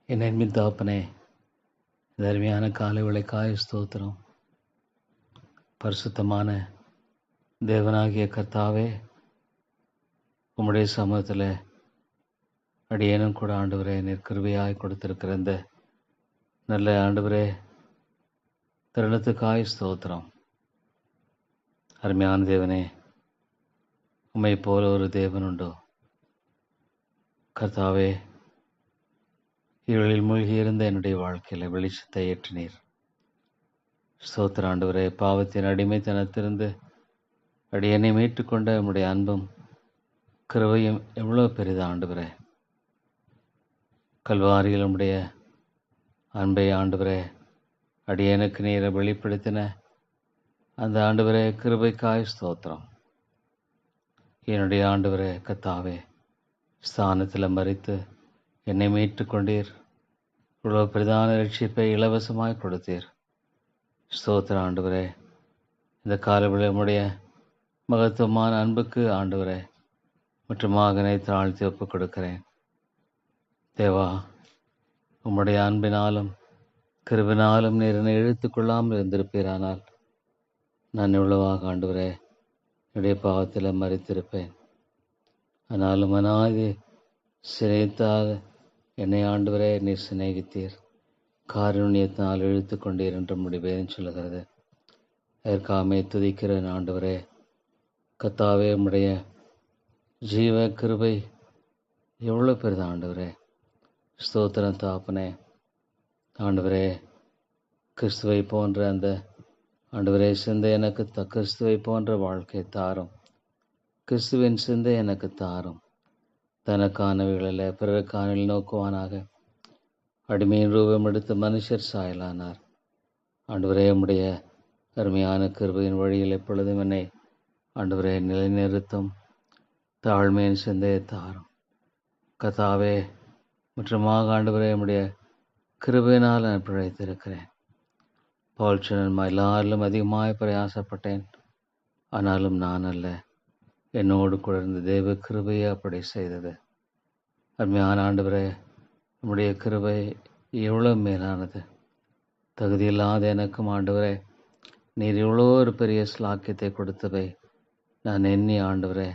என் அன்பின் தகப்பனே, இந்த அருமையான காலை வேளைக்காய் ஸ்தோத்திரம். பரிசுத்தமான தேவனாகிய கர்த்தாவே, உம்முடைய சமூகத்தில் அடியேனும் கூட ஆண்டவரே நீர் கிருபையாய் கொடுத்திருக்கிற இந்த நல்ல ஆண்டவரே தருணத்துக்காய் ஸ்தோத்திரம். அருமையான தேவனே, உம்மை போல ஒரு தேவன் உண்டோ? கர்த்தாவே, இருளில் மூழ்கியிருந்த என்னுடைய வாழ்க்கையில் வெளிச்சத்தை ஏற்றினீர். ஸ்தோத்திர ஆண்டவரே, பாவத்தின் அடிமைத்தனத்திலிருந்து அடியனை மீட்டுக்கொண்ட உம்முடைய அன்பும் கிருபையும் எவ்வளோ பெரிது ஆண்டவரே. கல்வாரியில் உம்முடைய அன்பை ஆண்டவரே அடியனுக்கு நீரை வெளிப்படுத்தின அந்த ஆண்டவரே கிருபைக்காய் ஸ்தோத்திரம். என்னுடைய ஆண்டவரே கர்த்தாவே, ஸ்தானத்தில் மறித்து என்னை மீட்டு கொண்டீர். இவ்வளோ பிரதான ரட்சிப்பை இலவசமாய் கொடுத்தீர். ஸ்தோத்திர ஆண்டவரே, இந்த காலவெளியில் உம்முடைய மகத்துவமான அன்புக்கு ஆண்டவரே மற்றும் மகனை தாழ்த்தி ஒப்புக் கொடுக்கிறேன். தேவா, உம்முடைய அன்பினாலும் கிருபினாலும் நீர் என்னை இழுத்துக்கொள்ளாமல் இருந்திருப்பீரானால் நான் எவ்வளவாக ஆண்டவரே என்னுடைய பாவத்தில் மறித்திருப்பேன். ஆனாலும் அநாதி சிநேகித்தால் என்னை ஆண்டவரே நீர் சிநேகித்தீர். காருண்யத்தினால் இழுத்து கொண்டீர் என்று முடிவேன் சொல்லுகிறது. அதற்காமே துதிக்கிற ஆண்டவரே கர்த்தாவே, உம்முடைய ஜீவ கிருபை எவ்வளோ பெரிது ஆண்டவரே. ஸ்தோத்திரம் தாப்பனே. ஆண்டவரே, கிறிஸ்துவை போன்ற அந்த ஆண்டவரே சிந்தை எனக்கு கிறிஸ்துவை போன்ற வாழ்க்கை தாரும். கிறிஸ்துவின் சிந்தை எனக்கு தாரும். தனக்கானவைகளில் பிறருக்கானவில் நோக்குவானாக. அடிமையின் ரூபம் எடுத்து மனுஷர் சாயலானார். ஆண்டவரே, உம்முடைய அருமையான கிருபையின் வழியில் எப்பொழுதும் என்னை ஆண்டவரே நிலைநிறுத்தும். தாழ்மையின் சிந்தையை தாரும் கர்த்தாவே. முற்றமாக ஆண்டவரே உம்முடைய கிருபையினால் நான் பிழைத்திருக்கிறேன். பால்ச்சனன் எல்லாரிலும் அதிகமாய் பிரயாசப்பட்டேன். ஆனாலும் நான் அல்ல, என்னோடு கூட இருந்த தேவ கிருபையை அப்படி செய்தது. அருமையான ஆண்டவரே, உம்முடைய கிருபை எவ்வளோ மேலானது. தகுதியில்லாத எனக்கும் ஆண்டவரே நீர் எவ்வளோ ஒரு பெரிய ஸ்லாக்கியத்தை கொடுத்தவை நான் எண்ணி ஆண்டவரே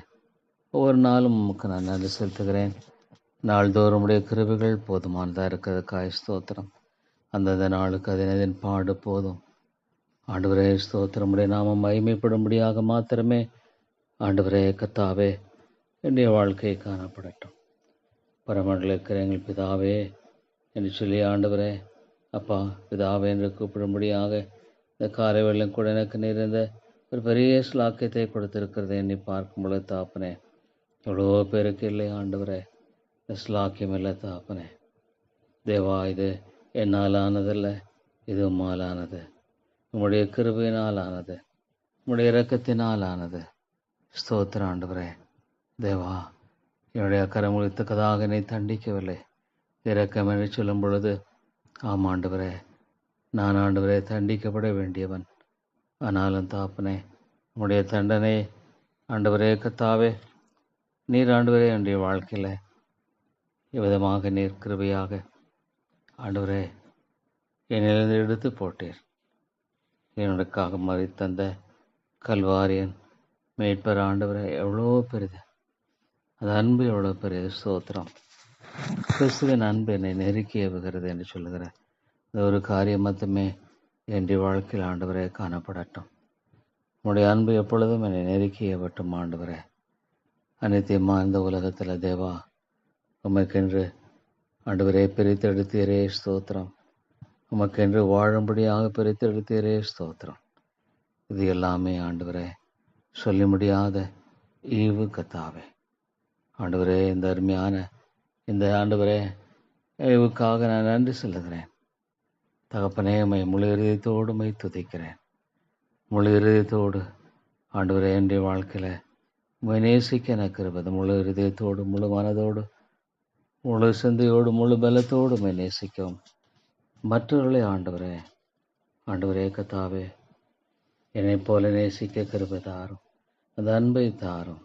ஒவ்வொரு நாளும் உமக்கு நான் நன்றி செலுத்துகிறேன். நாள்தோறும் உடைய கிருபைகள் போதுமானதாக இருக்கிறதுக்காய் ஸ்தோத்திரம். அந்தந்த நாளுக்கு அதனதின் பாடு போதும். ஆண்டவரே ஸ்தோத்திரம். உடைய நாமம் மகிமைப்படும்படியாக மாத்திரமே ஆண்டவரே கர்த்தாவே என்னுடைய வாழ்க்கை காணப்படட்டும். பரமண்டல இருக்கிற எங்கள் பிதாவே என்று சொல்லி ஆண்டவரே அப்பா பிதாவே என்று கூப்பிடும்படியாக இந்த காலை வெள்ளம் கூட எனக்கு நிறைந்த ஒரு பெரிய ஸ்லாக்கியத்தை கொடுத்திருக்கிறது எண்ணி பார்க்கும் பொழுது தாப்பனே, எவ்வளோ பேருக்கு இல்லை ஆண்டவரே இந்த ஸ்லாக்கியம் இல்லை தாப்பனே. தேவா, இது என்னால் ஆனதல்ல, இது உம்மால் ஆனது. உம்முடைய கிருபையினால் ஆனது, உம்முடைய இரக்கத்தினால் ஆனது. ஸ்தோத்திர ஆண்டவரே. தேவா, என்னுடைய அக்கறை முழித்தக்கதாக என்னை தண்டிக்கவில்லை. இரக்கம் என்று சொல்லும் பொழுது ஆம் ஆண்டவரே, நான் ஆண்டவரே தண்டிக்கப்பட வேண்டியவன். ஆனாலும் தாப்பனே, உம்முடைய தண்டனை ஆண்டவரே கர்த்தாவே நீர் ஆண்டவரே என்னுடைய வாழ்க்கையில் எவ்விதமாக நீர் கிருபையாக ஆண்டவரே என்னிலிருந்து எடுத்து போட்டீர். என்னுடையக்காக மறித்தந்த கல்வாரியன் மீட்பர் ஆண்டவரே எவ்வளோ பெரிது. அது அன்பு எவ்வளோ பெரியது. ஸ்தோத்திரம். கிறிஸ்துவின் அன்பு என்னை நெருக்கி ஏவுகிறது என்று சொல்லுகிற இந்த ஒரு காரியம் மட்டுமே என்னுடைய வாழ்க்கையில் ஆண்டவரே காணப்படட்டும். உன்னுடைய அன்பு எப்பொழுதும் என்னை நெருக்கி ஏவட்டும் ஆண்டவரே. அனைத்தையுமா இந்த உலகத்தில் தேவா உமக்கென்று ஆண்டவரே பிரித்தெடுத்தீரே ஸ்தோத்திரம். உமக்கென்று வாழும்படியாக பிரித்தெடுத்தீரே ஸ்தோத்திரம். இது எல்லாமே ஆண்டவரே சொல்லி முடியாத ஈவு கர்த்தாவே. ஆண்டவரே, இந்த அருமையான இந்த ஆண்டவரே ஈவுக்காக நான் நன்றி சொல்லுகிறேன். தகப்பனே, உம்மை முழு இதயத்தோடு உம்மை துதிக்கிறேன். முழு இதயத்தோடு ஆண்டவரே என்னுடைய வாழ்க்கையில் உம்மை நேசிக்க எனக்கு இருப்பது. முழு இதயத்தோடு, முழு மனதோடு, முழு சிந்தையோடு, முழு பலத்தோடு உம்மை நேசிக்கவும் மற்றவர்களை ஆண்டவரே ஆண்டவரே கர்த்தாவே என்னை போல நேசிக்க கிருபை தாரும். அந்த அன்பை தாரும்.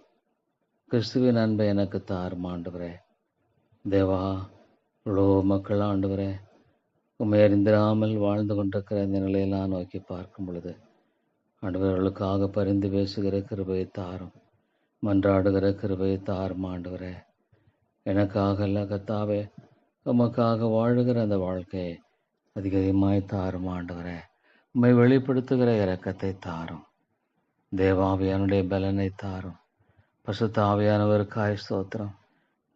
கிறிஸ்துவின் அன்பை எனக்கு தாரும் ஆண்டவரே. தேவா, இவ்வளோ மக்கள் ஆண்டவரே உம்மை அறிந்திராமல் வாழ்ந்து கொண்டிருக்கிற இந்த நிலையெல்லாம் நோக்கி பார்க்கும் பொழுது ஆண்டவர்களுக்காக பரிந்து பேசுகிற கிருபையை தாரும், மன்றாடுகிற கிருபையை தாரும் ஆண்டவரே. எனக்காக அல்ல கத்தாவே, உமக்காக வாழுகிற அந்த வாழ்க்கையை அதிகமாய் தாரும் ஆண்டவரே. உம்மை வெளிப்படுத்துகிற இரக்கத்தை தாரும், தேவாவியானுடைய பலனை தாரும். பசுத்த ஆவியானவருக்காய் ஸ்தோத்திரம்.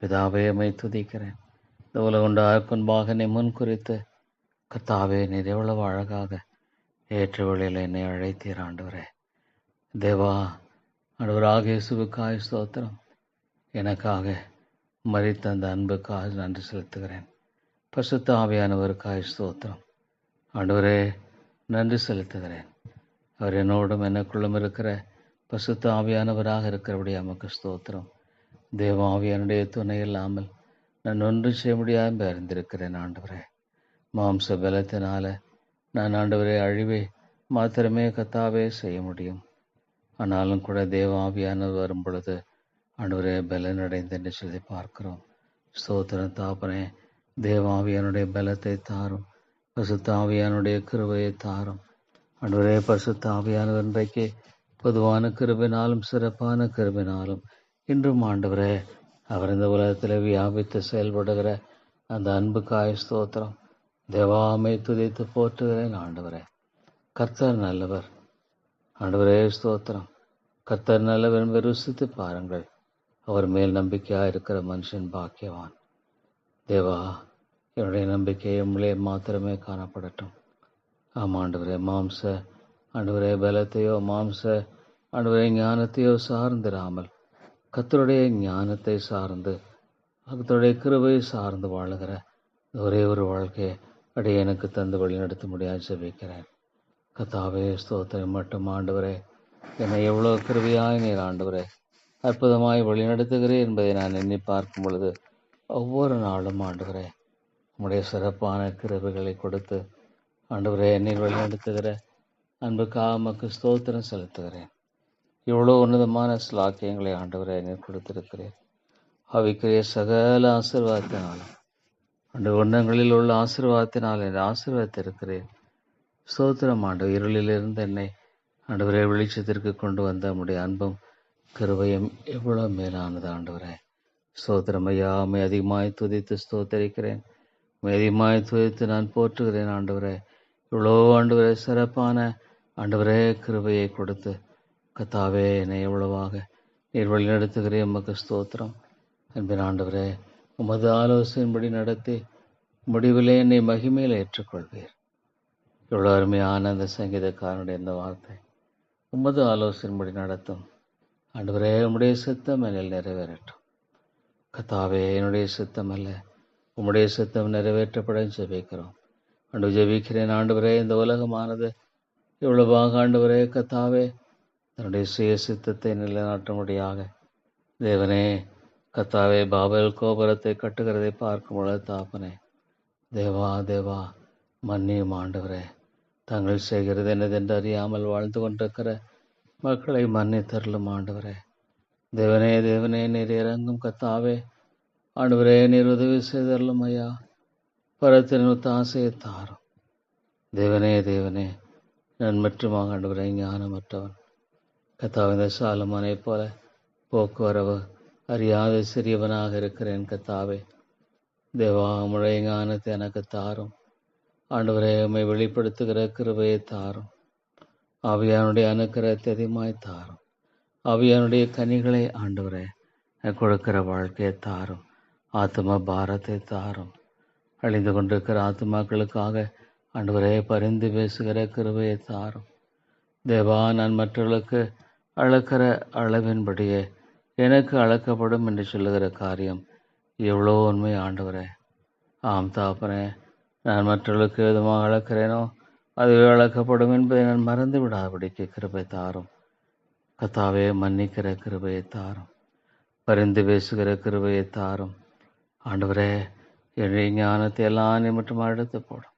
பிதாவே, உம்மை துதிக்கிறேன். இந்த உலகம் உண்டாக முன்பாக என்னை முன் குறித்து கத்தாவே நீர் எவ்வளவு அழகாக ஏற்ற வேளையில் என்னை அழைத்தீர் ஆண்டவரே. தேவா, ஆண்டவராக இயேசுவுக்காய் ஸ்தோத்திரம். எனக்காக மரித்த அந்த அன்புக்காக நன்றி செலுத்துகிறேன். பசுத்த ஆவியானவருக்காய் ஸ்தோத்திரம். ஆண்டவரே, நன்றி செலுத்துகிறேன். அவர் என்னோடும் எனக்குள்ளும் இருக்கிற பசுத்த ஆவியானவராக இருக்கிறபடி நமக்கு ஸ்தோத்திரம். தேவ ஆவியானுடைய துணை இல்லாமல் நான் ஒன்றும் செய்ய முடியாமல் அறிந்திருக்கிறேன் ஆண்டவரே. மாம்ச பலத்தினால நான் ஆண்டவரே அழிவை மாத்திரமே கத்தாவே செய்ய முடியும். ஆனாலும் கூட தேவ ஆவியானவர் வரும் பொழுது ஆண்டவரே பலனடைந்து என்று சொல்லி பார்க்கிறோம். ஸ்தோத்திரம் தாப்பனே. தேவ ஆவியானுடைய பலத்தை தாரும், பசுத்த ஆவியானுடைய கிருபையை தாரும் ஆண்டவரே. பசுத்த ஆவியானவர் இன்றைக்கு பொதுவான கிருபினாலும் சிறப்பான கிருபினாலும் இன்றும் ஆண்டவரே அவர் இந்த உலகத்தில் வியாபித்து செயல்படுகிற அந்த அன்புக்காய் ஸ்தோத்திரம். தேவாமை துதித்து போற்றுகிறேன் ஆண்டவரே. கர்த்தர் நல்லவர் ஆண்டவரே, ஸ்தோத்திரம். கர்த்தர் நல்லவர் என்பதை ருசித்து பாருங்கள். அவர் மேல் நம்பிக்கையாக இருக்கிற மனுஷன் பாக்கியவான். தேவா, என்னுடைய நம்பிக்கை எம்மிலே மாத்திரமே காணப்படட்டும். ஆமாண்டவரே, மாம்ச ஆண்டவரே பலத்தையோ மாம்ச ஆண்டவரே ஞானத்தையோ சார்ந்திராமல் கர்த்தருடைய ஞானத்தை சார்ந்து கர்த்தருடைய கிருபையை சார்ந்து வாழுகிற ஒரே ஒரு வாழ்க்கையை அடைய எனக்கு தந்து வழிநடத்த முடியாது ஜெபிக்கிறேன். கர்த்தாவே, ஸ்தோத்திரம். மட்டும் ஆண்டவரே, என்னை எவ்வளோ கிருபையாய் நீர் ஆண்டவரே அற்புதமாய் வழிநடத்துகிறேன் என்பதை நான் எண்ணி பார்க்கும் பொழுது ஒவ்வொரு நாளும் ஆண்டவரே உம்முடைய சிறப்பான கிருபைகளை கொடுத்து ஆண்டவரே என்னை வழிநடத்துகிற அன்புக்காக உமக்கு ஸ்தோத்திரம் செலுத்துகிறேன். இவ்வளோ உன்னதமான ஸ்லாக்கியங்களை ஆண்டவரே நீர் கொடுத்திருக்கிறேன். அவைக்குரிய சகல ஆசீர்வாதத்தினாலும் அந்த உன்னங்களில் உள்ள ஆசீர்வாதத்தினால் என்னை ஆசீர்வாதத்திருக்கிறேன். ஸ்தோத்திரம் ஆண்டவர். இருளிலிருந்து என்னை ஆண்டவரே வெளிச்சத்திற்கு கொண்டு வந்த உம்முடைய அன்பும் கிருபையும் எவ்வளோ மேலானது ஆண்டவரே. ஸ்தோத்திரம் ஐயா. உம்மை அதிகமாய் துதித்து ஸ்தோத்தரிக்கிறேன். உம்மை அதிகமாய் துதித்து நான் போற்றுகிறேன் ஆண்டவரே. இவ்வளோ ஆண்டவரே சிறப்பான ஆண்டவரே கிருபையை கொடுத்து கத்தாவே என்னை எவ்வளவாக நீர் வழிநடத்துகிறேன். உமக்கு ஸ்தோத்திரம். அன்பின் ஆண்டவரே, உமது ஆலோசனையின்படி நடத்தி முடிவிலே என்னை மகிமையில் ஏற்றுக்கொள்வீர். இவ்வளோ அருமையான அந்த சங்கீதக்காரனுடைய இந்த வார்த்தை, உமது ஆலோசனையின்படி நடத்தும் ஆண்டவரே, உம்முடைய சித்தம் என்னில் நிறைவேறட்டும். கத்தாவே, என்னுடைய சித்தம் அல்ல உம்முடைய சித்தம் நிறைவேற்றப்பட ஜெபிக்கிறோம். ஆண்டு ஜெபிக்கிறேன் ஆண்டவரே. இந்த உலகமானது இவ்வளவாக ஆண்டவரே கத்தாவே தன்னுடைய சுய சித்தத்தை நிலைநாட்டும்படியாக தேவனே கத்தாவே பாபேல் கோபுரத்தை கட்டுகிறதை பார்க்கும் பொழுது தாப்பனே, தேவா தேவா மன்னியும் ஆண்டவரே. தாங்கள் செய்கிறது என்னதென்று அறியாமல் வாழ்ந்து கொண்டிருக்கிற மக்களை மன்னித்தருளும் ஆண்டவரே. தேவனே தேவனே நீர் இறங்கும் கத்தாவே. ஆண்டவரே நீர் உதவி செய்தருளும் ஐயா. பரத்தின் ஆசையை தாரும். தேவனே தேவனே நான் மட்டுமாக ஆண்டவரே ஞானமற்றவன் கத்தாவே. இந்த சாலமோனை போல போக்குவரவு அறியாத சிறியவனாக இருக்கிறேன் கத்தாவே. தேவா, உம்முடைய ஞானத்தை எனக்கு தாரும் ஆண்டவரே. உம்மை வெளிப்படுத்துகிற கிருபையை தாரும். ஆவியானுடைய அனுக்கிரகத்தை அதிகமாய் தாரும். ஆவியானுடைய கனிகளை ஆண்டவரே கொடுக்கிற வாழ்க்கையை தாரும். ஆத்ம பாரத்தை தாரும். அழிந்து கொண்டிருக்கிற ஆத்மாக்களுக்காக ஆண்டவரே பரிந்து பேசுகிற கிருபையை தாரும். தேவா, நான் மற்றவர்களுக்கு அளக்கிற அளவின்படியே எனக்கு அளக்கப்படும் என்று சொல்லுகிற காரியம் எவ்வளோ உண்மை ஆண்டவரே. ஆம் தாப்பனே, நான் மற்றவர்களுக்கு விதமாக அளக்கிறேனோ அதுவே அளக்கப்படும் என்பதை நான் மறந்து விடாதபடிக்கு கிருபை தாரும். கத்தாவே, மன்னிக்கிற கிருபையை தாரும். பரிந்து பேசுகிற கிருபையை தாரும் ஆண்டவரே. என்னுடைய ஞானத்தை எல்லாம் நிமிட்டம் எடுத்து போடும்.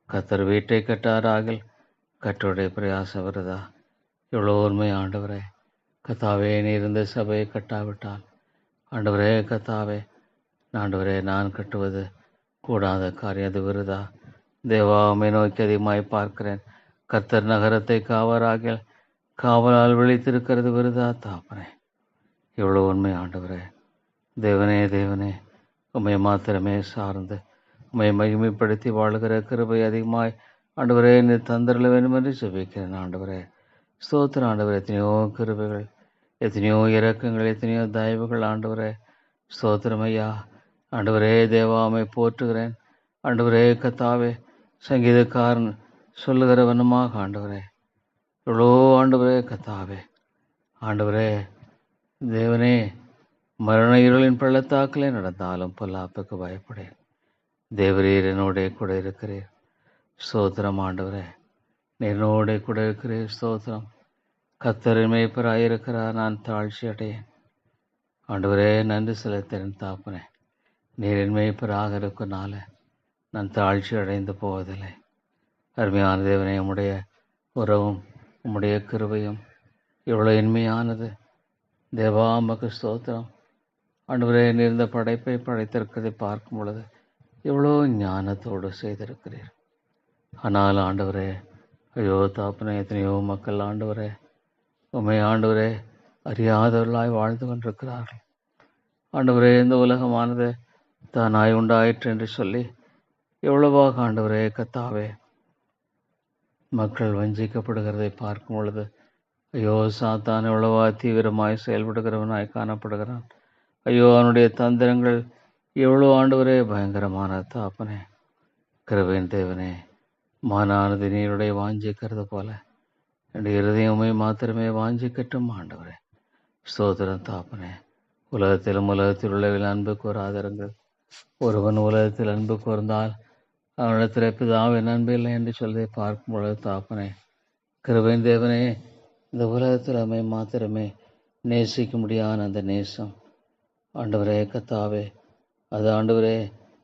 கத்தர் வீட்டை கட்டாராகில் கற்றோடைய பிரயாசம் வருதா? எவ்வளோ உண்மை ஆண்டவரே. கத்தாவே, நீ இருந்த சபையை கட்டாவிட்டால் ஆண்டவரே கத்தாவே ஆண்டவரே நான் கட்டுவது கூடாத காரியம் அது விருதா. தேவா, உம்மை நோக்கி அதிகமாய் பார்க்கிறேன். கர்த்தர் நகரத்தை காவலால் விழித்திருக்கிறது விருதா தாப்பனே. இவ்வளோ உண்மை ஆண்டவரே. தேவனே தேவனே, உம்மை மாத்திரமே சார்ந்து உம்மை மகிமைப்படுத்தி வாழுகிற கிருபை அதிகமாய் ஆண்டவரே நீ தந்தரல வேண்டும் என்று ஜெபிக்கிறேன் ஆண்டவரே. ஸ்தோத்திரம் ஆண்டவரே. எத்தனையோ கிருபைகள், எத்தனையோ இரக்கங்கள், எத்தனையோ தயவுகள் ஆண்டவரே. ஸ்தோத்திரம் ஐயா. ஆண்டவரே தேவா, உம்மை போற்றுகிறேன் ஆண்டவரே. கத்தாவே, சங்கீதக்காரன் சொல்லுகிற வண்ணமாக ஆண்டவரே, எவ்வளோ ஆண்டவரே கத்தாவே, ஆண்டவரே தேவனே, மரண இருளின் பள்ளத்தாக்கிலே நடந்தாலும் பொல்லாப்புக்கு பயப்படேன். தேவரீர் என்னோட கூட இருக்கிறீர். ஸ்தோத்திரம் ஆண்டவரே. என்னோட கூட இருக்கிறீர். ஸ்தோத்திரம். கர்த்தர் மேய்ப்பராயிருக்கிறார், நான் தாழ்ச்சி அடையேன். ஆண்டவரே நன்றி செலுத்துகிறேன் தாப்பனே. நீர் என் மேய்ப்பராக இருக்கனால நான் தாழ்ச்சி அடைந்து போவதில்லை. அருமையான தேவனே, உம்முடைய உறவும் உம்முடைய கிருபையும் எவ்வளோ இன்மையானது. தேவா உமக்கு ஸ்தோத்திரம். ஆண்டவரே, நீர் இந்த படைப்பை படைத்திருக்கிறதை பார்க்கும் பொழுது எவ்வளோ ஞானத்தோடு செய்திருக்கிறீர். ஆனால் ஆண்டவரே, ஐயோ தாப்பனே, எத்தனையோ மக்கள் ஆண்டவரே உம்மை ஆண்டவரே அறியாதவர்களாய் வாழ்ந்து கொண்டிருக்கிறார்கள். ஆண்டவரே, இந்த உலகமானது தானாய் உண்டாயிற்று என்று சொல்லி எவ்வளவாக ஆண்டவரே கத்தாவே மக்கள் வஞ்சிக்கப்படுகிறதை பார்க்கும் பொழுது ஐயோ சாத்தான் எவ்வளவா தீவிரமாய் செயல்படுகிறவனாய் காணப்படுகிறான். ஐயோ, அவனுடைய தந்திரங்கள் எவ்வளோ ஆண்டவரே பயங்கரமான தாப்பனே. கிருபையின் தேவனே, மானானது நீருடைய வாஞ்சிக்கிறது போல என்னுடைய இருதயமே மாத்திரமே வாஞ்சிக்கட்டும் ஆண்டவரே. ஸ்தோத்திரம் தாப்பனே. உலகத்தில் உள்ளவில் அன்பு கூறாதிருங்கள். ஒருவன் உலகத்தில் அன்பு கூர்ந்தால் அவனிடத்தில் பிதாவின் அன்பு இல்லை என்று சொல்லி பார்க்கும் பொழுது தாப்பனே, கிருபையின் தேவனே, இந்த உலகத்தில் அம்மை மாத்திரமே நேசிக்க முடியாத அந்த நேசம் ஆண்டவரே கத்தாவே, அது ஆண்டவரே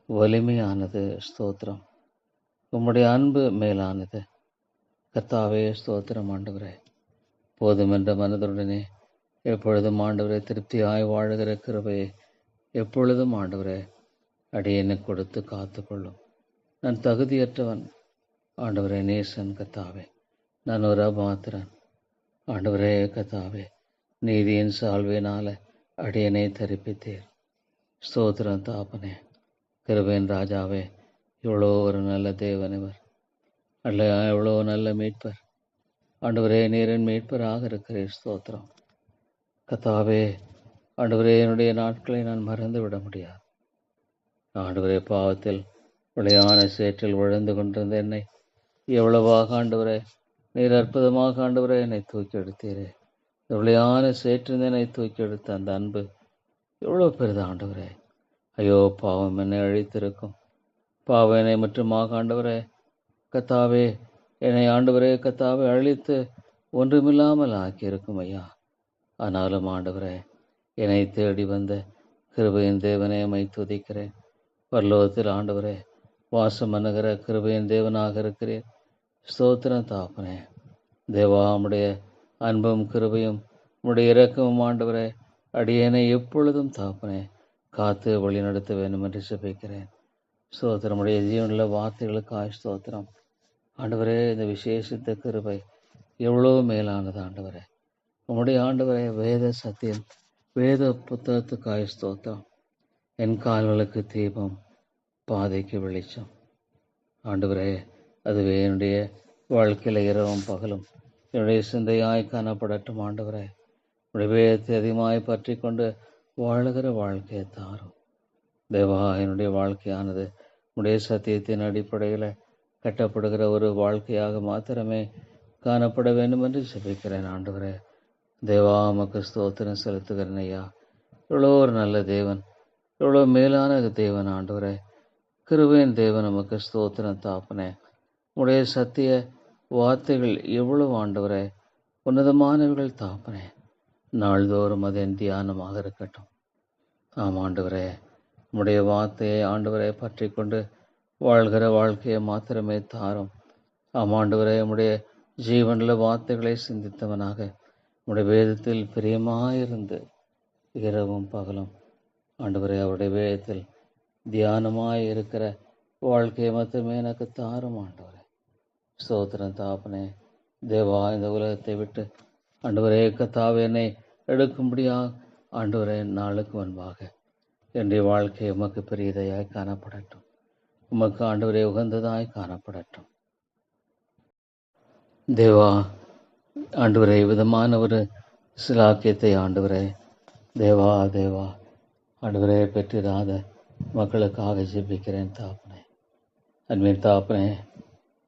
வலிமையானது. ஸ்தோத்திரம். உம்முடைய அன்பு மேலானது கத்தாவே. ஸ்தோத்திரம் ஆண்டவரே. போதுமென்ற மனதுடனே எப்பொழுதும் ஆண்டவரே திருப்தியாய் வாழுகிற கிருபையை எப்பொழுதும் ஆண்டவரே அடியேன்னு கொடுத்து காத்துக்கொள்ளும். நான் தகுதியற்றவன் ஆண்டவரே. நேசன் கத்தாவே. நான் ஒரு அபாத்திரன் ஆண்டவரே கத்தாவே. நீதியின் சால்வையினால அடியனை தரிப்பித்தீர். ஸ்தோத்திரம் தாப்பனே. கிருபையின் ராஜாவே, எவ்வளோ ஒரு நல்ல தேவனவர், அல்ல எவ்வளோ நல்ல மீட்பர் ஆண்டவரே. நீரின் மீட்பராக இருக்கிறீர். ஸ்தோத்திரம் கத்தாவே. ஆண்டவரே, என்னுடைய நாட்களை நான் மறந்து விட முடியாது ஆண்டவரே. பாவத்தில் விளையான சேற்றில் விழுந்து கொண்டிருந்த என்னை எவ்வளவாக ஆண்டவரே நீர் அற்புதமாக ஆண்டவரே என்னை தூக்கி எடுத்தீரே. விளையான சேற்றிருந்து என்னை தூக்கி எடுத்த அந்த அன்பு எவ்வளோ பெரிது ஆண்டவரே. ஐயோ, பாவம் என்னை அழித்திருக்கும். பாவம் என்னை மட்டுமாக ஆண்டவரே கத்தாவே, என்னை ஆண்டவரே கத்தாவே அழித்து ஒன்றுமில்லாமல் ஆக்கியிருக்கும் ஐயா. ஆனாலும் ஆண்டவரே, என்னை தேடி வந்த கிருபையின் தேவனே உம்மை துதிக்கிறேன். பரலோகத்தில் ஆண்டவரே வாசம் பண்ணுகிற கிருபையின் தேவனாக இருக்கிறேன். ஸ்தோத்திரம் தாப்பனே. தேவா, உம்முடைய அன்பும் கிருபையும் உம்முடைய இரக்கமும் ஆண்டவரே அடியேனை எப்பொழுதும் தாப்பனே காத்து வழி நடத்த வேண்டும் என்று ஜெபிக்கிறேன். ஸ்தோத்திரம். உடைய ஜீவனுள்ள வார்த்தைகளுக்காய் ஸ்தோத்திரம் ஆண்டவரே. இந்த விசேஷித்த கிருபை எவ்வளோ மேலானது ஆண்டவரே. உம்முடைய ஆண்டவரே வேத சத்தியம், வேத புத்தகத்துக்காய் ஸ்தோத்திரம். என் கால்களுக்கு தீபம், பாதைக்கு வெளிச்சம் ஆண்டவரே. அதுவே என்னுடைய வாழ்க்கையில் இரவும் பகலும் என்னுடைய சிந்தையாய் காணப்படட்டும் ஆண்டவரே. உடைய வேதத்தை அதிகமாய் பற்றி கொண்டு வாழுகிற வாழ்க்கையை தாரும் தேவா. என்னுடைய வாழ்க்கையானது உடைய சத்தியத்தின் அடிப்படையில் கட்டப்படுகிற ஒரு வாழ்க்கையாக மாத்திரமே காணப்பட வேண்டும் என்று ஜெபிக்கிறேன் ஆண்டவரே. தேவா, உமக்கு ஸ்தோத்திரம் செலுத்துகிறேன் ஐயா. எவ்வளோ ஒரு நல்ல தேவன், எவ்வளோ மேலான தேவன் ஆண்டவரே. கிருபையின் தேவன் உமக்கு ஸ்தோத்திரம் தாப்பனே. உடைய சத்திய வார்த்தைகள் எவ்வளவு ஆண்டவரே உன்னதமானவர்கள் தாப்பனே. நாள்தோறும் அது என் தியானமாக இருக்கட்டும். ஆம் ஆண்டவரே, உம்முடைய வார்த்தையை ஆண்டவரை பற்றி கொண்டு வாழ்கிற வாழ்க்கையை மாத்திரமே தாரும். ஆம் ஆண்டவரே, உம்முடைய ஜீவனுள்ள வார்த்தைகளை சிந்தித்தவனாக உம்முடைய வேதத்தில் பிரியமாயிருந்து இரவும் பகலும் ஆண்டவரே அவருடைய வேதத்தில் தியானமாய் இருக்கிற வாழ்க்கையை மட்டுமே எனக்கு தாரும் ஆண்டவரே. ஸ்தோத்திரம் தாப்பனே. தேவா, இந்த உலகத்தை விட்டு ஆண்டவரே கத்தாவே என்னை எடுக்கும்படியாக ஆண்டவரே நாளுக்கு முன்பாக என்னுடைய வாழ்க்கை உமக்கு பெரியதையாய் காணப்படட்டும். உமக்கு ஆண்டவரே உகந்ததாய் காணப்படட்டும். தேவா, ஆண்டவரே விதமான ஒரு சிலாக்கியத்தை ஆண்டவரே தேவா தேவா ஆண்டவரே பெற்றிராத மக்களுக்காக ஜெபிக்கிறேன் தாப்பனே. அன்பின் தாப்பனே,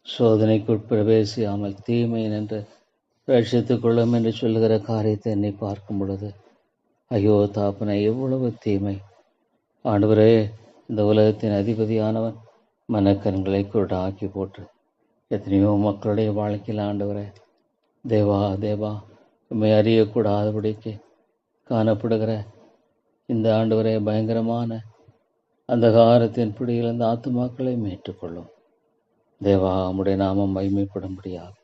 சோதனைக்குள் பிரவேசியாமல் தீமை என்று ரட்சித்துக் கொள்ளும் என்று சொல்லுகிற காரியத்தை என்னை பார்க்கும் பொழுது ஐயோ தாப்பனே, எவ்வளவு தீமை ஆண்டவரே. இந்த உலகத்தின் அதிபதியானவன் மனக்கண்களை குருடாக்கி போட்டு எத்தனையோ மக்களுடைய வாழ்க்கையில் ஆண்டவரே தேவா தேவா உண்மை அறியக்கூடாதபடிக்கு காணப்படுகிற இந்த ஆண்டவரே பயங்கரமான அந்த காரத்தின் பிடியில் அந்த ஆத்துமாக்களை மீட்டுக்கொள்ளும். தேவா, உம்முடைய நாமம் மகிமைப்படும்படியாக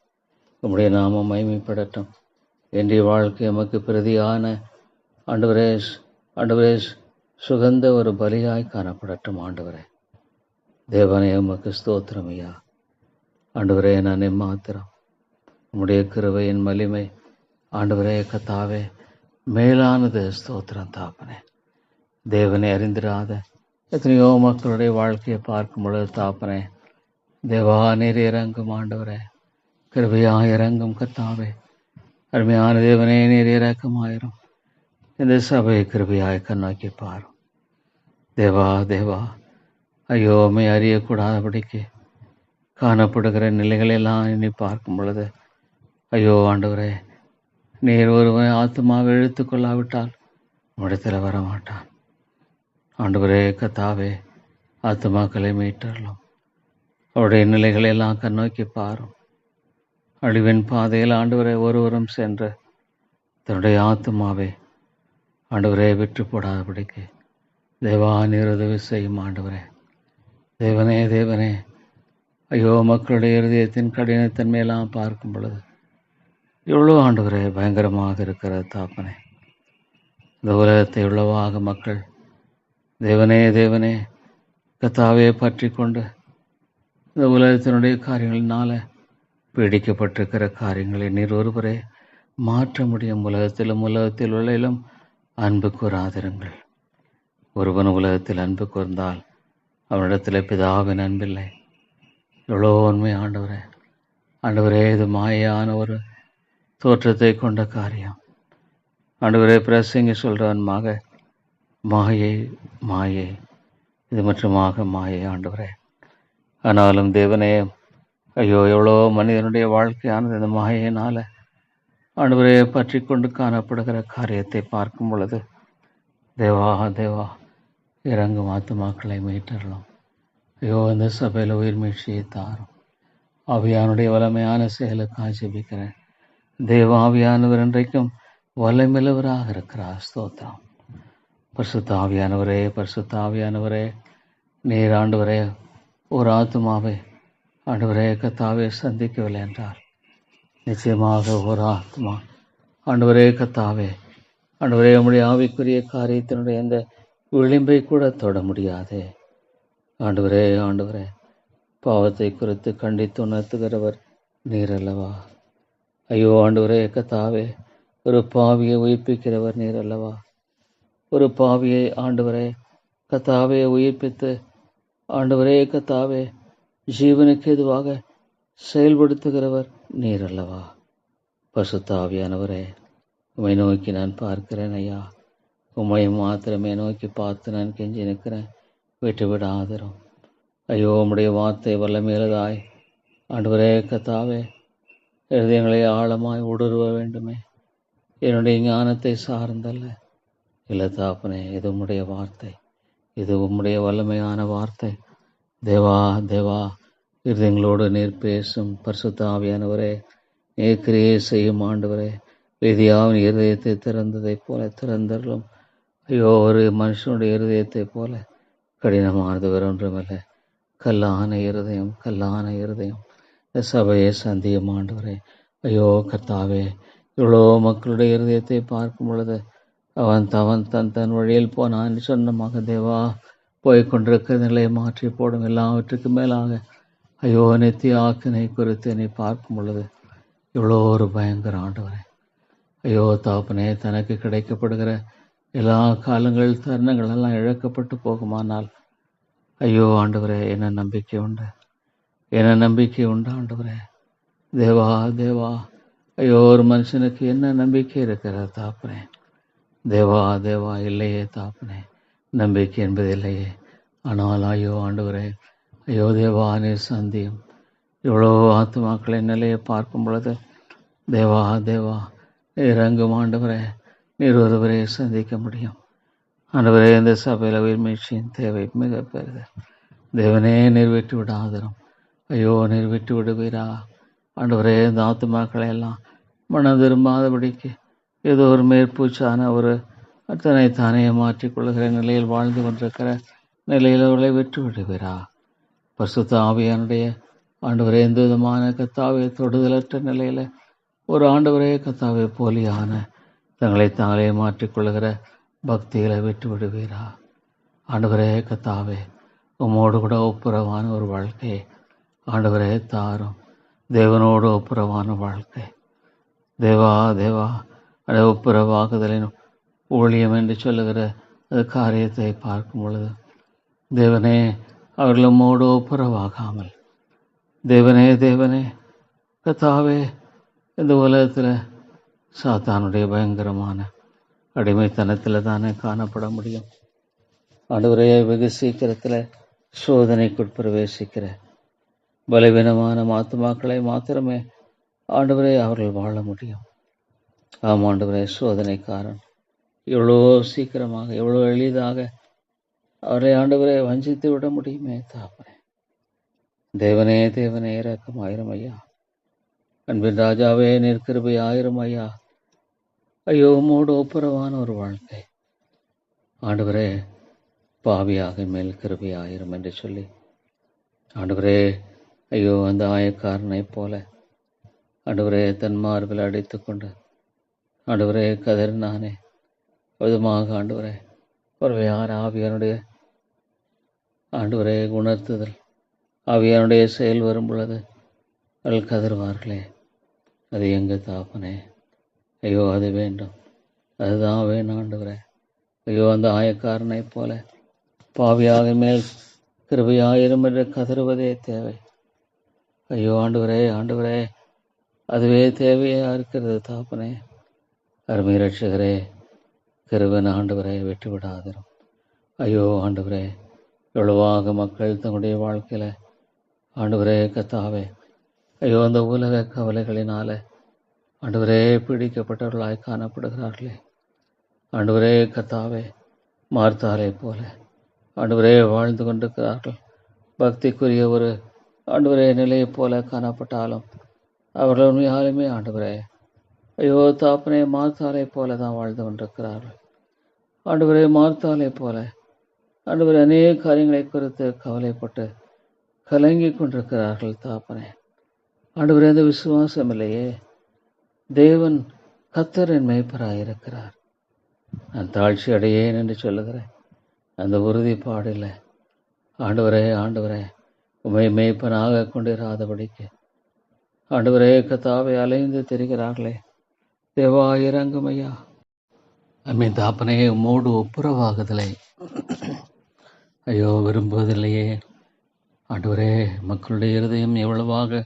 உம்முடைய நாமம் மகிமைப்படட்டும். என்னுடைய வாழ்க்கை எமக்கு பிரதியான ஆண்டவரே ஆண்டவரே சுகந்த ஒரு பலியாய் காணப்படட்டும். ஆண்டவரே தேவனே, உமக்கு ஸ்தோத்திரம் ஐயா. ஆண்டவரே, நான் எம்மாத்திரம் உம்முடைய கிருபையின் மலிமை ஆண்டவரே கத்தாவே மேலானது. ஸ்தோத்திரம் தாப்பனே. தேவனை அறிந்திராத எத்தனையோ மக்களுடைய வாழ்க்கையை பார்க்கும் பொழுது தாப்பனே தேவா, நீர் இறங்கும் ஆண்டவரே, கிருபையாய் இறங்கும் கத்தாவே. அருமையான தேவனே, நீர் இறக்கமாயிரும். இந்த சபையை கிருபையாய் கண்ணோக்கி பாரும். தேவா தேவா, ஐயோ உம்மை அறியக்கூடாதபடிக்கு காணப்படுகிற நிலைகளெல்லாம் எண்ணி பார்க்கும் பொழுது ஐயோ ஆண்டவரே, நீர் ஒருவன் ஆத்மாவை இழுத்து கொள்ளாவிட்டால் உம்மிடத்தில் வரமாட்டான். ஆண்டவரே கத்தாவே, ஆத்மாக்களை மீட்டரலாம். அவருடைய நிலைகளெல்லாம் கண்ணோக்கி பாரும். அழிவின் பாதையில் ஆண்டவரே ஒருவரும் சென்று தன்னுடைய ஆத்மாவை ஆண்டவரே விற்று போடாதபடிக்கு தேவா நீர் உதவி செய்யும். ஆண்டவரே தேவனே தேவனே, ஐயோ மக்களுடைய இருதயத்தின் கடினத்தன்மையெல்லாம் பார்க்கும் பொழுது எவ்வளோ ஆண்டவரே பயங்கரமாக இருக்கிற தாப்பனே. இந்த உலகத்தை உள்ளவாக மக்கள் தேவனே தேவனே கத்தாவே பற்றி கொண்டு இந்த உலகத்தினுடைய காரியங்களினால பீடிக்கப்பட்டிருக்கிற காரியங்களை நீர் ஒருவரே மாற்ற முடியும். உலகத்தில் உள்ளிலும் அன்பு கூறாதிருங்கள். ஒருவன் உலகத்தில் அன்பு கூர்ந்தால் அவனிடத்தில் பிதாவின் அன்பில்லை. எவ்வளோ உண்மை ஆண்டவரே. ஆண்டவரே, இது மாயான ஒரு தோற்றத்தை கொண்ட காரியம். ஆண்டவரே, பிரசங்கி சொல்கிறவன் மாயை மாயை, இது மட்டுமாக மாயை ஆண்டவரே. ஆனாலும் தேவனே, ஐயோ எவ்வளோ மனிதனுடைய வாழ்க்கையானது இந்த மாயினால் ஆண்டவரே பற்றி கொண்டு காணப்படுகிற காரியத்தை பார்க்கும் பொழுது தேவா தேவா இறங்கும் ஆத்துமாக்களை மீட்டரலாம். ஐயோ, இந்த சபையில் உயிர் மீழ்ச்சியை தாரும். ஆவியானுடைய வல்லமையான செயலுக்காக ஜெபிக்கிறேன். தேவ ஆவியானவர் இன்றைக்கும் வல்லமையுள்ளவராக இருக்கிறார். ஸ்தோத்திரம். பரிசுத்த ஆவியானவரே, பரிசுத்த ஆவியானவரே, நீர் ஆண்டவரே ஒரு ஆத்துமாவை ஆண்டவரே கத்தாவே சந்திக்கவில்லை என்றார். நிச்சயமாக ஒரு ஆத்மா ஆண்டவரே கத்தாவே ஆண்டவரே உம்முடைய ஆவிக்குரிய காரியத்தினுடைய அந்த விளிம்பை கூட தொட முடியாதே. ஆண்டவரே ஆண்டவரே, பாவத்தை குறித்து கண்டித்து உணர்த்துகிறவர் நீர் அல்லவா? ஐயோ ஆண்டவரே கத்தாவே, ஒரு பாவியை உயிர்ப்பிக்கிறவர் நீர் அல்லவா? ஒரு பாவியை ஆண்டவரே கத்தாவே உயிர்ப்பித்து ஆண்டவரே கத்தாவே ஜீவனுக்கு எதுவாக செயல்படுத்துகிறவர் நீர் அல்லவா? பரிசுத்த ஆவியானவரே, உம்மை நோக்கி நான் பார்க்கிறேன் ஐயா. உம்மை மாத்திரமே நோக்கி பார்த்து நான் கெஞ்சி நிற்கிறேன். விட்டு விடாதரும். ஐயோ, உம்முடைய வார்த்தை வல்லமையுள்ளதாய் ஆண்டவரே கத்தாவே இருதயங்களை ஆழமாய் ஊடுருவ வேண்டுமே. என்னுடைய ஞானத்தை சார்ந்தல்ல. இல்லை தாப்பனே, இது உம்முடைய வார்த்தை, இது உம்முடைய வல்லமையான வார்த்தை. தேவா தேவா, இருதயங்களோடு நீர் பேசும் பரிசுத்த ஆவியானவரே, நீர் கிரியை செய்யும் ஆண்டவரே. விதியாவின் இருதயத்தை திறந்ததைப் போல திறந்தருளும். ஐயோ, ஒரு மனுஷனுடைய இருதயத்தை போல கடினமானது வேறொன்றுமில்லை. கல்லான இருதயம், கல்லான இருதயம். இந்த சபையை சந்தியும் ஆண்டவரே. ஐயோ கர்த்தாவே, இவ்வளோ மக்களுடைய இருதயத்தை பார்க்கும் பொழுது அவன் தன் வழியில் போனான் சொன்னமாக தேவா போய்கொண்டிருக்கிற நிலையை மாற்றி போடும். எல்லாவற்றுக்கும் மேலாக ஐயோ நித்திய ஆக்கினை குறித்து என்னை பார்க்கும் பொழுது இவ்வளோ ஒரு பயங்கர ஆண்டவரே. ஐயோ தாப்பனே, தனக்கு கிடைக்கப்படுகிற எல்லா காலங்கள் தருணங்கள் எல்லாம் இழக்கப்பட்டு போகுமானால் ஐயோ ஆண்டவரே, என்ன நம்பிக்கை உண்டு, என்ன நம்பிக்கை உண்டு ஆண்டவரே. தேவா தேவா, ஐயோ ஒரு மனுஷனுக்கு என்ன நம்பிக்கை இருக்கிற தாப்பனே. தேவா தேவா, இல்லையே தாப்பனே, நம்பிக்கை என்பது இல்லையே. ஆனால் ஐயோ ஆண்டவரே, ஐயோ தேவா, நீர் சந்தியும் இவ்வளோ ஆத்துமாக்களின் நிலையை பார்க்கும் பொழுது தேவா தேவா, நீர் அங்கும் ஆண்டவரே, நீர் ஒருவரே சந்திக்க முடியும் ஆண்டவரே. இந்த சபையில் உயிர் மீட்சியின் தேவை மிக பெருது. தேவனே, நீர் விட்டு விடாதரும். ஐயோ நீர் விட்டு விடுவீரா ஆண்டவரே. இந்த ஆத்துமாக்களை எல்லாம் மனம் திரும்பாதபடிக்கு ஏதோ ஒரு மேற்பூச்சான ஒரு அத்தனை தானே மாற்றிக்கொள்ளுகிற நிலையில் வாழ்ந்து கொண்டிருக்கிற நிலையில் அவர்களை விட்டு விடுவீரா. பரிசுத்த ஆவியானுடைய ஆண்டவரே, எந்த விதமான கத்தாவை தொடுதலற்ற நிலையில் ஒரு ஆண்டவரே கத்தாவை போலியான தங்களை தாங்களே மாற்றிக்கொள்ளுகிற பக்திகளை விட்டு விடுவீரா ஆண்டவரே. கத்தாவே, உம்மோடு கூட ஒப்புரவான ஒரு வாழ்க்கை ஆண்டவரே தாரும். தேவனோடு ஒப்புரவான வாழ்க்கை தேவா தேவா, அதை ஒப்புரவாகுதலின் ஊழியம் என்று சொல்லுகிற அது காரியத்தை பார்க்கும் பொழுது தேவனே, அவர்கள் உம்மோடு ஒப்புரவாகாமல் தேவனே தேவனே கத்தாவே, இந்த உலகத்தில் சாத்தானுடைய பயங்கரமான அடிமைத்தனத்தில் தானே காணப்பட முடியும் ஆண்டவரே. வெகு சீக்கிரத்தில் சோதனைக்குள் பிரவேசிக்கிற பலவீனமான ஆத்துமாக்களை மாத்திரமே ஆண்டவரே அவர்கள் வாழ முடியும். ஆம் ஆண்டவரே, சோதனைக்காரன் எவ்வளோ சீக்கிரமாக எவ்வளோ எளிதாக அவரை ஆண்டவரை வஞ்சித்து விட முடியுமே தாப்பனே. தேவனே தேவனே, இரக்கமாயிரம் ஐயா. அன்பின் ராஜாவே, நிற்கிருபை ஆயிரம் ஐயா. ஐயோ உம்மோடு ஒப்புரவான ஒரு வாழ்க்கை ஆண்டவரே, பாவியாக மேல் கிருபை ஆயிரம் என்று சொல்லி ஆண்டவரே, ஐயோ அந்த ஆயக்காரனை போல ஆண்டவரே தன் மார்பில் அடித்து கொண்டு ஆண்டவரே கதறினானே விதமாக ஆண்டவரே, ஒரு யார் ஆவியானுடைய ஆண்டவரே உணர்த்துதல், ஆவியானுடைய செயல் வரும் பொழுது அவர்கள் கதறுவார்களே, அது எங்க தாப்பனே. ஐயோ அது வேண்டும், அதுதான் வேணும் ஆண்டவரே. ஐயோ அந்த ஆயக்காரனை போல பாவியாக மேல் கிருபையாயிரம் என்று கதறுவதே தேவை. ஐயோ ஆண்டவரே ஆண்டவரே, அதுவே தேவையா இருக்கிறது தாப்பனே. அருமை ரட்சகரே, கிருபன் ஆண்டவரை விட்டு விடாதிரும். ஐயோ ஆண்டவரே, எவ்வளவாக மக்கள் தங்களுடைய வாழ்க்கையில் ஆண்டவரே கத்தாவே, ஐயோ அந்த உலக கவலைகளினால ஆண்டவரே பிடிக்கப்பட்டவர்களாய் காணப்படுகிறார்களே. ஆண்டவரே கத்தாவே, மார்த்தாலை போல ஆண்டவரே வாழ்ந்து கொண்டிருக்கிறார்கள். பக்திக்குரிய ஒரு ஆண்டவரே நிலையைப் போல காணப்பட்டாலும் அவர்கள் உண்மையாலுமே ஆண்டவரே ஐயோ தாப்பனே, மார்த்தாலை போல தான் வாழ்ந்து கொண்டிருக்கிறார்கள். ஆண்டவரே, மார்த்தாலை போல ஆண்டவரே அநேக காரியங்களை குறித்து கவலைப்பட்டு கலங்கி கொண்டிருக்கிறார்கள் தாப்பனே. ஆண்டவரே, அந்த விசுவாசம் இல்லையே. தேவன் கர்த்தர் என் மேய்ப்பராயிருக்கிறார், நான் தாழ்ச்சி அடையேன் என்று சொல்லுகிறேன். அந்த உறுதிப்பாடு இல்லை ஆண்டவரே. ஆண்டவரே, உம்மை மேய்ப்பனாக கொண்டிராதபடிக்கு ஆண்டவரே கத்தாவை அலைந்து தெரிகிறார்களே. தேவா இறங்கும் ஐயா. அம்மே தாப்பனே, உம்மோடு ஒப்புரவாகுதலை ஐயோ விரும்புவதில்லையே ஆண்டவரே. மக்களுடைய இருதயம் எவ்வளவாக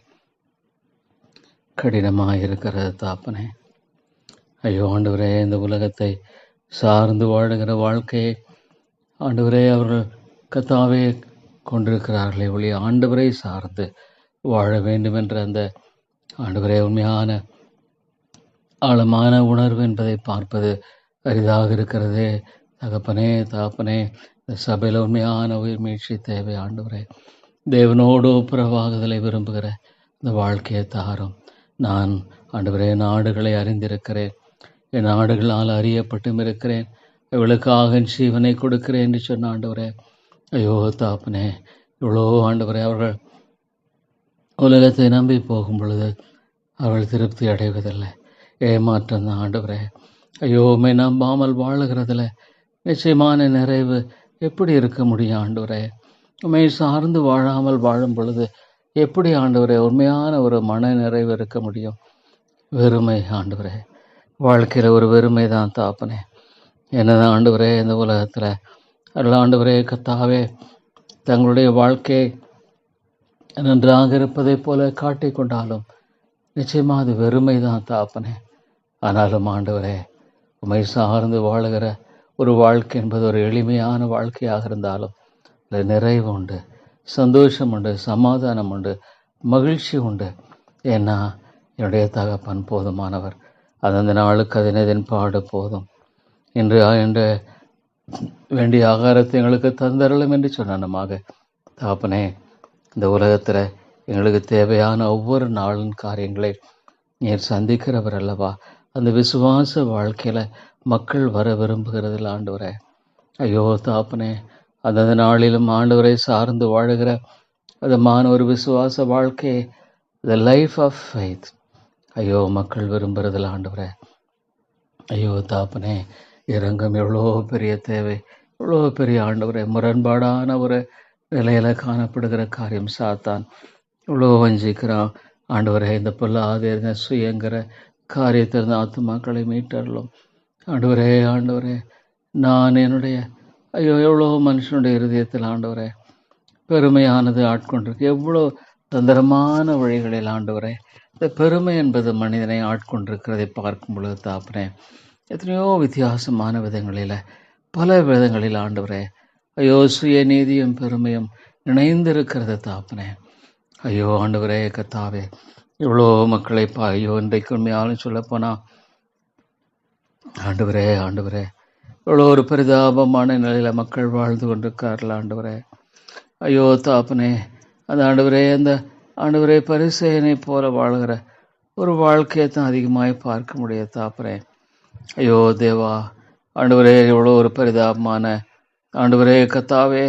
கடினமாக இருக்கிறது தாப்பனே. ஐயோ ஆண்டவரே, இந்த உலகத்தை சார்ந்து வாழுகிற வாழ்க்கையை ஆண்டவரே அவர்கள் கத்தாவே கொண்டிருக்கிறார்களே ஒளி ஆண்டவரை சார்ந்து வாழ வேண்டும் என்ற அந்த ஆண்டவரே உண்மையான ஆழமான உணர்வு என்பதை பார்ப்பது அரிதாக இருக்கிறதே தகப்பனே. தாப்பனே, இந்த சபையில் உண்மையான உயிர் மீட்சி தேவை ஆண்டவரே. தேவனோடு ஒப்புரவாகுதலை விரும்புகிற இந்த வாழ்க்கையை தாரும். நான் ஆண்டவரே நாடுகளை அறிந்திருக்கிறேன், என் நாடுகளால் அறியப்பட்டும் இருக்கிறேன், இவளுக்காக ஜீவனை கொடுக்கிறேன் என்று சொன்ன ஆண்டவரே. ஐயோ தாப்பனே, இவ்வளோ ஆண்டவரே அவர்கள் உலகத்தை நம்பி போகும் பொழுது அவர்கள் திருப்தி அடைவதில்லை, ஏமாற்றம் தான் ஆண்டவரே. ஐயோ உம்மை நம்பாமல் வாழுகிறதில் நிச்சயமான நிறைவு எப்படி இருக்க முடியும் ஆண்டவரே? உம்மை சார்ந்து வாழாமல் வாழும் பொழுது எப்படி ஆண்டவரே உண்மையான ஒரு மன நிறைவு இருக்க முடியும்? வெறுமை ஆண்டவரே, வாழ்க்கையில் ஒரு வெறுமை தான் தாப்பனே. என்னதான் ஆண்டவரே இந்த உலகத்தில் அல்ல ஆண்டவரே கத்தாவே தங்களுடைய வாழ்க்கையை நன்றாக இருப்பதைப் போல காட்டிக்கொண்டாலும் நிச்சயமாக அது வெறுமை தான் தாப்பனே. ஆனாலும் ஆண்டவரே உம்மை சார்ந்து வாழுகிற ஒரு வாழ்க்கை என்பது ஒரு எளிமையான வாழ்க்கையாக இருந்தாலும் அதில் நிறைவு உண்டு, சந்தோஷம் உண்டு, சமாதானம் உண்டு, மகிழ்ச்சி உண்டு. ஏன்னா என்னுடைய தகப்பன் போதுமானவர். அந்தந்த நாளுக்கு அதனதின் பாடு போதும். இன்று வேண்டிய ஆகாரத்தை எங்களுக்கு தந்தரலும் என்று சொன்னமாக தாப்பனே, இந்த உலகத்தில் எங்களுக்கு தேவையான ஒவ்வொரு நாளின் காரியங்களை நீர் சந்திக்கிறவர் அல்லவா? அந்த விசுவாச வாழ்க்கையில் மக்கள் வர விரும்புகிறதில் ஆண்டவரே, ஐயோ தாப்பனே, அந்தந்த நாளிலும் ஆண்டவரை சார்ந்து வாழுகிற விதமான ஒரு விசுவாச வாழ்க்கை, த லைஃப் ஆஃப் ஃபெய்த், ஐயோ மக்கள் விரும்புகிறதில் ஆண்டவரே. ஐயோ தாப்பனே, இரங்கம் எவ்வளோ பெரிய தேவை, எவ்வளோ பெரிய ஆண்டவரே. முரண்பாடான ஒரு நிலையில் காணப்படுகிற காரியம் சாத்தான் இவ்வளோ வஞ்சிக்கிறான் ஆண்டவரே. இந்த பொல்லாத சுயங்கிற காரியத்திலிருந்து ஆத்துமாக்களை மீட்டரலும் ஆண்டவரே. ஆண்டவரே, நான் என்னுடைய ஐயோ எவ்வளோ மனுஷனுடைய இருதயத்தில் ஆண்டவரே பெருமையானது ஆட்கொண்டிருக்கு. எவ்வளோ தந்திரமான வழிகளில் ஆண்டவரே இந்த பெருமை என்பது மனிதனை ஆட்கொண்டிருக்கிறதை பார்க்கும் பொழுது தாப்பனே, எத்தனையோ வித்தியாசமான விதங்களில் பல விதங்களில் ஆண்டவரே ஐயோ சுய நீதியும் பெருமையும் இணைந்திருக்கிறது தாப்பனே. ஐயோ ஆண்டவரே கத்தாவே, இவ்வளோ மக்களை ஐயோ இன்றைக்கு உண்மையாலும் சொல்லப்போனால் ஆண்டவரே ஆண்டவரே இவ்வளோ ஒரு பரிதாபமான நிலையில் மக்கள் வாழ்ந்து கொண்டிருக்கார்கள் ஆண்டவரே. ஐயோ தாப்பனே, அந்த ஆண்டவரே அந்த ஆண்டவரே பரிசேயனை போல வாழ்கிற ஒரு வாழ்க்கையை தான் அதிகமாக பார்க்க முடியாது தாப்பனே. ஐயோ தேவா ஆண்டவரே, எவ்வளோ ஒரு பரிதாபமான ஆண்டவரே கத்தாவே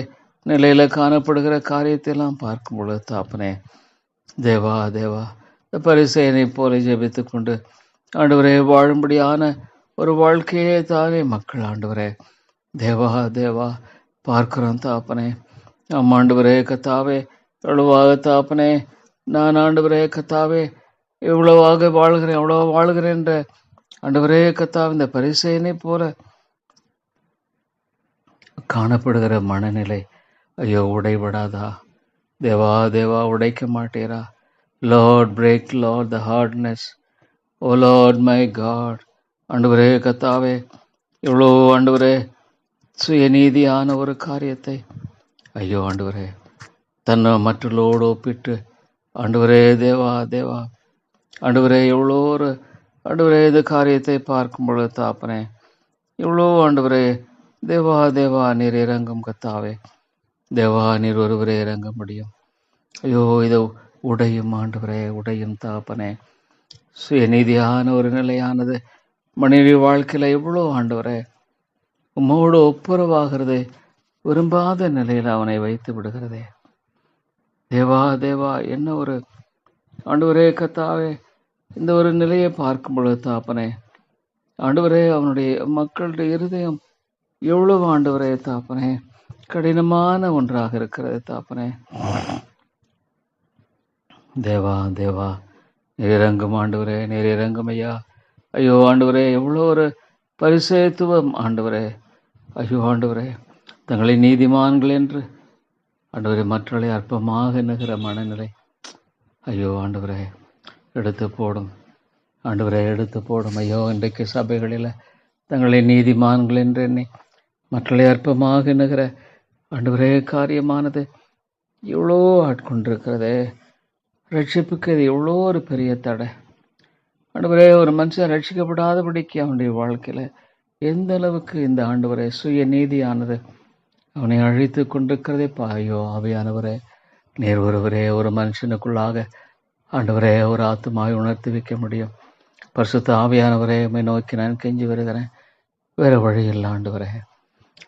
நிலையில் காணப்படுகிற காரியத்தையெல்லாம் பார்க்கும் பொழுது தாப்பனே, தேவா தேவா இந்த பரிசேயனை போல ஜெபித்து கொண்டு ஆண்டவரே வாழும்படியான ஒரு வாழ்க்கையே தானே மக்கள் ஆண்டவரே தேவா தேவா பார்க்கிறோம் தாப்பனே. ஆண்டவரே கத்தாவே எவ்வளவாக தாப்பனே நான் ஆண்டவரே கத்தாவே எவ்வளவாக வாழ்கிறேன் எவ்வளோ வாழ்கிறேன் என்ற ஆண்டவரே கத்தாவே இந்த பரிசேயனை போல காணப்படுகிற மனநிலை ஐயோ உடைபடாதா தேவா தேவா? உடைக்க மாட்டீரா? Lord break Lord the hardness, O Lord my God. ஆண்டவரே கத்தாவே எவ்வளோ ஆண்டவரே சுயநீதியான ஒரு காரியத்தை ஐயோ ஆண்டவரே தன்னை மற்றவர்களோடு ஒப்பிட்டு ஆண்டவரே தேவா தேவா ஆண்டவரே எவ்வளோ ஒரு ஆண்டவரே இந்த காரியத்தை பார்க்கும் பொழுது தாப்பனே எவ்வளோ ஆண்டவரே தேவா தேவா நீர் இறங்கும் கத்தாவே தேவா நீர் ஒருவரே இறங்க முடியும். ஐயோ இது உடையும் ஆண்டவரே உடையும் தாப்பனே. சுயநீதியான ஒரு நிலையானது மனித வாழ்க்கையில் எவ்வளோ ஆண்டவரே உம்மோடு ஒப்புரவாகிறதே விரும்பாத நிலையில் அவனை வைத்து விடுகிறதே தேவா தேவா. என்ன ஒரு ஆண்டவரே கத்தாவே இந்த ஒரு நிலையை பார்க்கும் பொழுது தாப்பனே ஆண்டவரே அவனுடைய மக்களுடைய இருதயம் எவ்வளவு ஆண்டவரே தாப்பனே கடினமான ஒன்றாக இருக்கிறது தாப்பனே. தேவா தேவா நீர் இறங்கும் ஆண்டவரே, நீர் இறங்கும் ஐயா. ஐயோ ஆண்டவரே எவ்வளோ ஒரு பரிசேத்துவம் ஆண்டவரே. ஐயோ ஆண்டவரே தங்களை நீதிமான்கள் என்று ஆண்டவரே மற்றவர்களை அற்பமாக எண்ணுகிற மனநிலை ஐயோ ஆண்டவரே எடுத்து போடும் ஆண்டவரே எடுத்து போடும். ஐயோ இன்றைக்கு சபைகளில் தங்களை நீதிமான்கள் என்று எண்ணி மற்றவர்களை அற்பமாக எண்ணுகிற ஆண்டவரே காரியமானது எவ்வளோ ஆட்கொண்டிருக்கிறதே. ரட்சிப்புக்கு இது எவ்வளோ ஒரு பெரிய தடை ஆண்டவரே. ஒரு மனுஷன் ரட்சிக்கப்படாதபடிக்கு அவனுடைய வாழ்க்கையில் எந்த அளவுக்கு இந்த ஆண்டவரே சுய நீதியானது அவனை அழித்து கொண்டிருக்கிறதே பாயோ. ஆவியானவரே நீர் ஒருவரே ஒரு மனுஷனுக்குள்ளாக ஆண்டவரே ஒரு ஆத்துமாவை உணர்த்தி வைக்க முடியும். பரிசுத்த ஆவியானவரே உம்மை நோக்கி நான் கெஞ்சி வருகிறேன். வேறு வழி இல்லை ஆண்டவரே.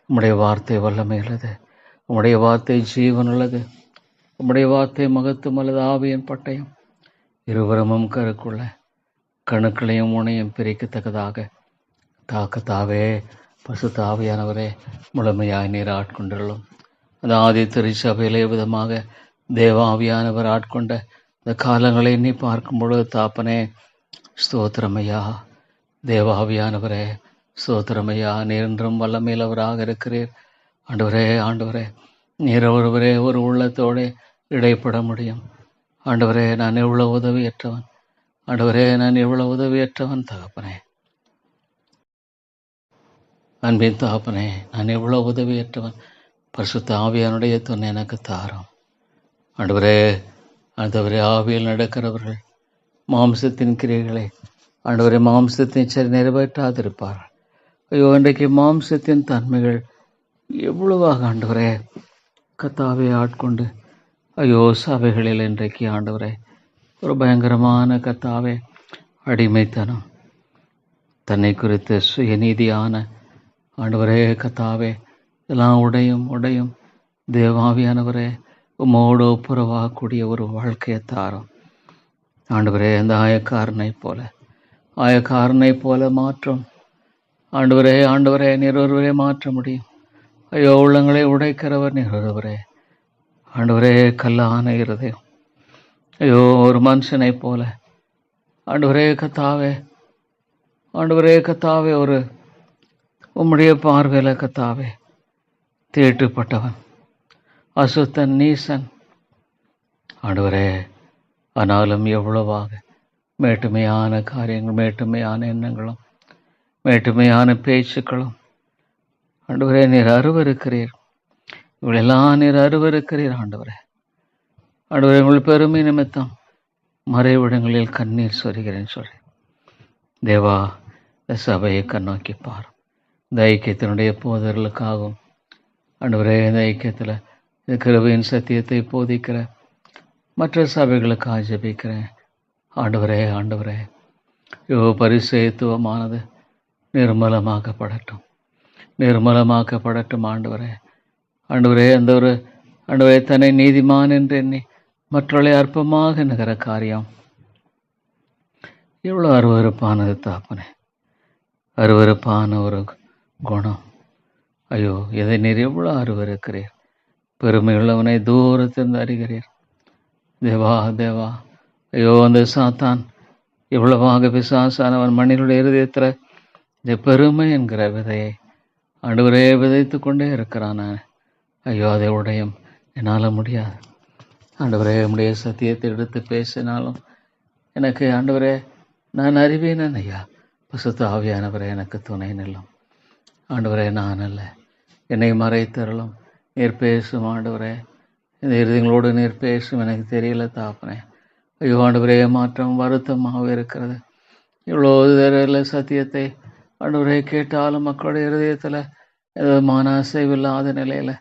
உம்முடைய வார்த்தை வல்லமை உள்ளது, உம்முடைய வார்த்தை ஜீவன் உள்ளது, உம்முடைய வார்த்தை மகத்துவம் அல்லது ஆவியின் பட்டயம் இருவரமும் கருக்குள்ள கணுக்களையும் உனையும் பிரிக்கத்தக்கதாக தாக்கத்தாவே பரிசுத்த ஆவியானவரே, முழுமையாய் நீர் ஆட்கொண்டுள்ளோம். அந்த ஆதி திருச்சபையிலே விதமாக தேவ ஆவியானவர் ஆட்கொண்ட இந்த காலங்களை எண்ணி பார்க்கும் பொழுது தாப்பனே, ஸ்தோத்திரமையா. தேவ ஆவியானவரே, ஸ்தோத்திரமையா. நீர் என்றும் வல்லமையிலவராக இருக்கிறீர். ஆண்டவரே, ஆண்டவரே, நீர் ஒருவரே ஒரு உள்ளத்தோடு இடைப்பட முடியும். ஆண்டவரே, நான் எவ்வளவு உதவியற்றவன். ஆண்டவரே, நான் எவ்வளவு உதவியற்றவன் தகப்பனே. அன்பின் தகப்பனே, நான் எவ்வளவு உதவியற்றவன். பரிசுத்த ஆவியானுடைய துணை எனக்கு தாரும். ஆண்டவரே, ஆண்டவரே, ஆவியில் நடக்கிறவர்கள் மாம்சத்தின் கிரியைகளை ஆண்டவரே மாம்சத்தின் சரி நிறைவேற்றாதிருப்பார்கள். ஐயோ, இன்றைக்கு மாம்சத்தின் தன்மைகள் எவ்வளவாக ஆண்டவரே கத்தாவை ஆட்கொண்டு ஐயோ சபைகளில் இன்றைக்கு ஆண்டவரே ஒரு பயங்கரமான கத்தாவே அடிமைத்தனம், தன்னை குறித்த சுயநீதியான ஆண்டவரே கத்தாவே எல்லாம் உடையும் தேவாவியானவரே உம்மோடு ஒப்புரவாகக்கூடிய ஒரு வாழ்க்கையை தாரும். ஆண்டவரே, அந்த ஆயக்காரனை போல மாற்றம் ஆண்டவரே, ஆண்டவரே நீர் ஒருவரே மாற்ற முடியும். ஐயோ, உள்ளங்களை உடைக்கிறவர் நீர் ஒருவரே. ஆண்டவரே, கல்லான இருதயம் ஐயோ ஒரு மனுஷனை போல ஆண்டவரே கத்தாவே, ஆண்டவரே கத்தாவே ஒரு உம்முடைய பார்வையில கத்தாவே தீட்டுப்பட்டவன், அசுத்தன், நீசன் ஆண்டவரே. ஆனாலும் எவ்வளவாக மேட்டுமையான காரியங்கள், மேட்டுமையான எண்ணங்களும், மேட்டுமையான பேச்சுக்களும் ஆண்டவரே நீர் அருவருக்கிறீர். இவளெல்லாம் நீர் அருவருக்கிறீர் ஆண்டவரே. ஆண்டவரே, உங்கள் பெருமை நிமித்தம் மறைவிடங்களில் கண்ணீர் சொரிகிறேன்னு சொல்லி தேவா, இந்த சபையை கண்ணோக்கி பாரும். இந்த ஐக்கியத்தினுடைய போதர்களுக்காகவும் ஆண்டவரே, இந்த ஐக்கியத்தில் இந்த கிருபையின் சத்தியத்தை போதிக்கிற மற்ற சபைகளுக்காக ஜெபிக்கிறேன். ஆண்டவரே, ஆண்டவரே, பரிசுத்தமானது நிர்மலமாக்கப்படட்டும் ஆண்டவரே. ஆண்டவரே, அந்த ஒரு ஆண்டவரே தன்னை நீதிமான் என்று எண்ணி மற்றவர்களை அற்பமாக நிகர காரியம் எவ்வளோ அருவருப்பானது தாப்பனே, அருவருப்பான ஒரு குணம். ஐயோ, எதை நீர் எவ்வளோ அருவருக்கிறீர். பெருமையுள்ளவனை தூரத்திலிருந்து அறிகிறீர். தேவா, தேவா, ஐயோ அந்த சாத்தான் இவ்வளவாக பிசாசானவன் மண்ணினுடைய இருதயத்தில் இந்த பெருமை என்கிற விதையை ஆண்டவரே விதைத்து கொண்டே இருக்கிறான். ஐயோ, அதை உடையும் என்னால் முடியாது. ஆண்டவரே, உடைய சத்தியத்தை எடுத்து பேசினாலும் எனக்கு ஆண்டவரே நான் அறிவேன் ஐயா. பசுத்த ஆவியானவரே எனக்கு துணை நில்லும். ஆண்டவரே, நான் அல்ல, என்னை மறைத்தருளும். நீர் பேசும் ஆண்டவரே, இந்த இருதயங்களோடு நீர் பேசும். எனக்கு தெரியல தாப்பனே. ஐயோ ஆண்டவரே, மாற்றம் வருத்தமாக இருக்கிறது. இவ்வளோ தெரியல சத்தியத்தை ஆண்டவரே கேட்டாலும் மக்களுடைய இருதயத்தில் ஏதோ மான அசைவில்லாத நிலையில்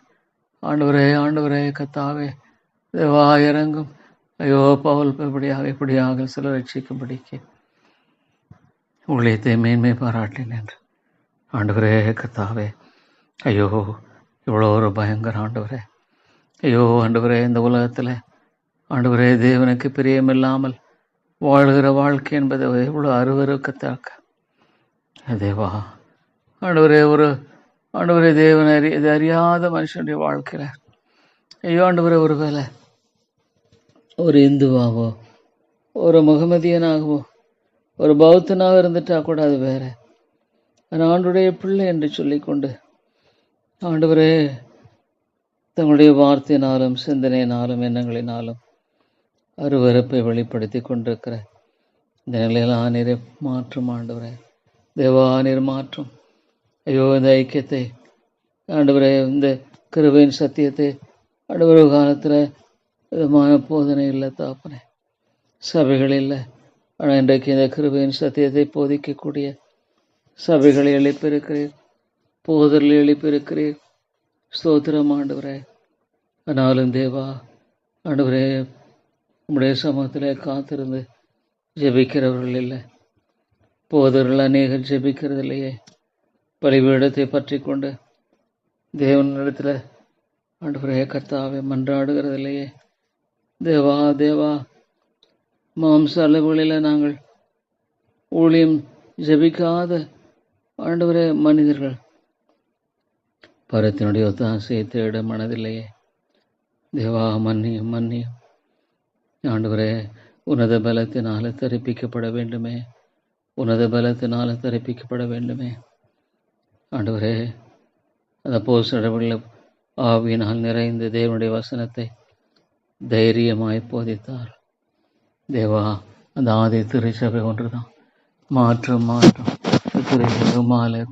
ஆண்டவரே கத்தாவே தேவா இறங்கும். ஐயோ, பவுல் இப்படியாக சில ரட்சிக்கும்படிக்கு ஊழியத்தை மேன்மை பாராட்டினேன். ஆண்டவரே கத்தாவே, ஐயோ இவ்வளோ ஒரு பயங்கர ஆண்டவரே. ஐயோ ஆண்டவரே, இந்த உலகத்தில் ஆண்டவரே தேவனுக்கு பிரியமில்லாமல் வாழ்கிற வாழ்க்கை என்பது எவ்வளோ அருவருக்கத்தக்க தேவா. ஆண்டவரே தேவன் இது அறியாத மனுஷனுடைய வாழ்க்கையில் ஐயோ ஆண்டவரே, ஒரு வேளை ஒரு இந்துவாகவோ ஒரு முகமதியனாகவோ ஒரு பௌத்தனாக இருந்துட்டா கூட அது வேற. ஆனால் ஆண்டுடைய பிள்ளை என்று சொல்லிக்கொண்டு ஆண்டவரே தங்களுடைய வார்த்தையினாலும் சிந்தனையினாலும் எண்ணங்களினாலும் அருவருப்பை வெளிப்படுத்தி கொண்டிருக்கிற இந்த நிலையில் நீரை மாற்றும் ஆண்டவரே. தேவா, நீர் மாற்றும். ஐயோ, இந்த ஐக்கியத்தை ஆண்டவரே, இந்த கிருபையின் சத்தியத்தை ஆண்டவரே காலத்தில் விதமான போதனை இல்லை தாப்பனே, சபைகள் இல்லை. ஆனால் இன்றைக்கு இந்த கிருபையின் சத்தியத்தை போதிக்கக்கூடிய சபைகளை எழுப்பியிருக்கிறீர், போதரில் எழுப்பியிருக்கிறீர். ஸ்தோத்திரம் ஆண்டவரே. ஆனாலும் தேவா ஆண்டவரே, உம்முடைய சமூகத்தில் காத்திருந்து ஜெபிக்கிறவர்கள் இல்லை. போதர்கள் அநேகர் ஜெபிக்கிறது இல்லையே. பலிபீடத்தை பற்றி கொண்டு தேவனிடத்தில் ஆண்டவரே கர்த்தாவே மன்றாடுகிறது இல்லையே. தேவா, மாம்ச அளவுகளில் நாங்கள் ஊழியம் ஜெபிக்காத ஆண்டவரே மனிதர்கள் பரத்தினுடைய ஒத்தாசையை தேட மனதில்லையே. தேவா, மன்னியும் மன்னியும். ஆண்டவரே, உனத பலத்தினால தரிப்பிக்கப்பட வேண்டுமே, உனத பலத்தினால தரிப்பிக்கப்பட வேண்டுமே. ஆண்டவரே, அந்த போஸ்டரவுள்ள ஆவியினால் நிறைந்த தேவனுடைய வசனத்தை தைரியமாய் போதித்தார். தேவா, அந்த ஆதி திருச்சபை ஒன்றுதான். மாற்றம் திருச்சபை உமாலே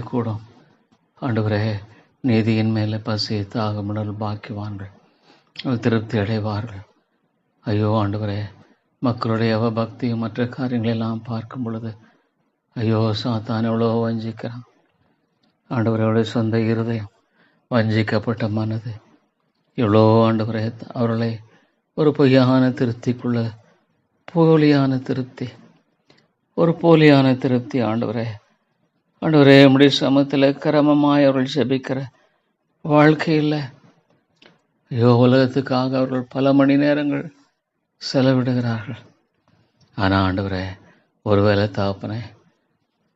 கூடும். ஆண்டவரே, நீதியின் மேலே பசி தாகமுடல் பாக்கிவான்கள் திருப்தி அடைவார்கள். ஐயோ ஆண்டவரே, மக்களுடைய அவபக்தியும் மற்ற காரியங்களெல்லாம் பார்க்கும் பொழுது ஐயோ, சாத்தான் எவ்வளோ வஞ்சிக்கிறான். ஆண்டவரோடைய சொந்த இருதயம், வஞ்சிக்கப்பட்ட மனது எவ்வளோ ஆண்டவரே அவர்களை ஒரு பொய்யான திருப்திக்குள்ள போலியான திருப்தி ஆண்டவரே உம்முடைய சமத்தில் கிரமமாய் அவர்கள் ஜெபிக்கிற வாழ்க்கையில் ஐயோ, உலகத்துக்காக அவர்கள் பல மணி நேரங்கள் செலவிடுகிறார்கள். ஆனால் ஆண்டவரே, ஒருவேளை தாப்பனே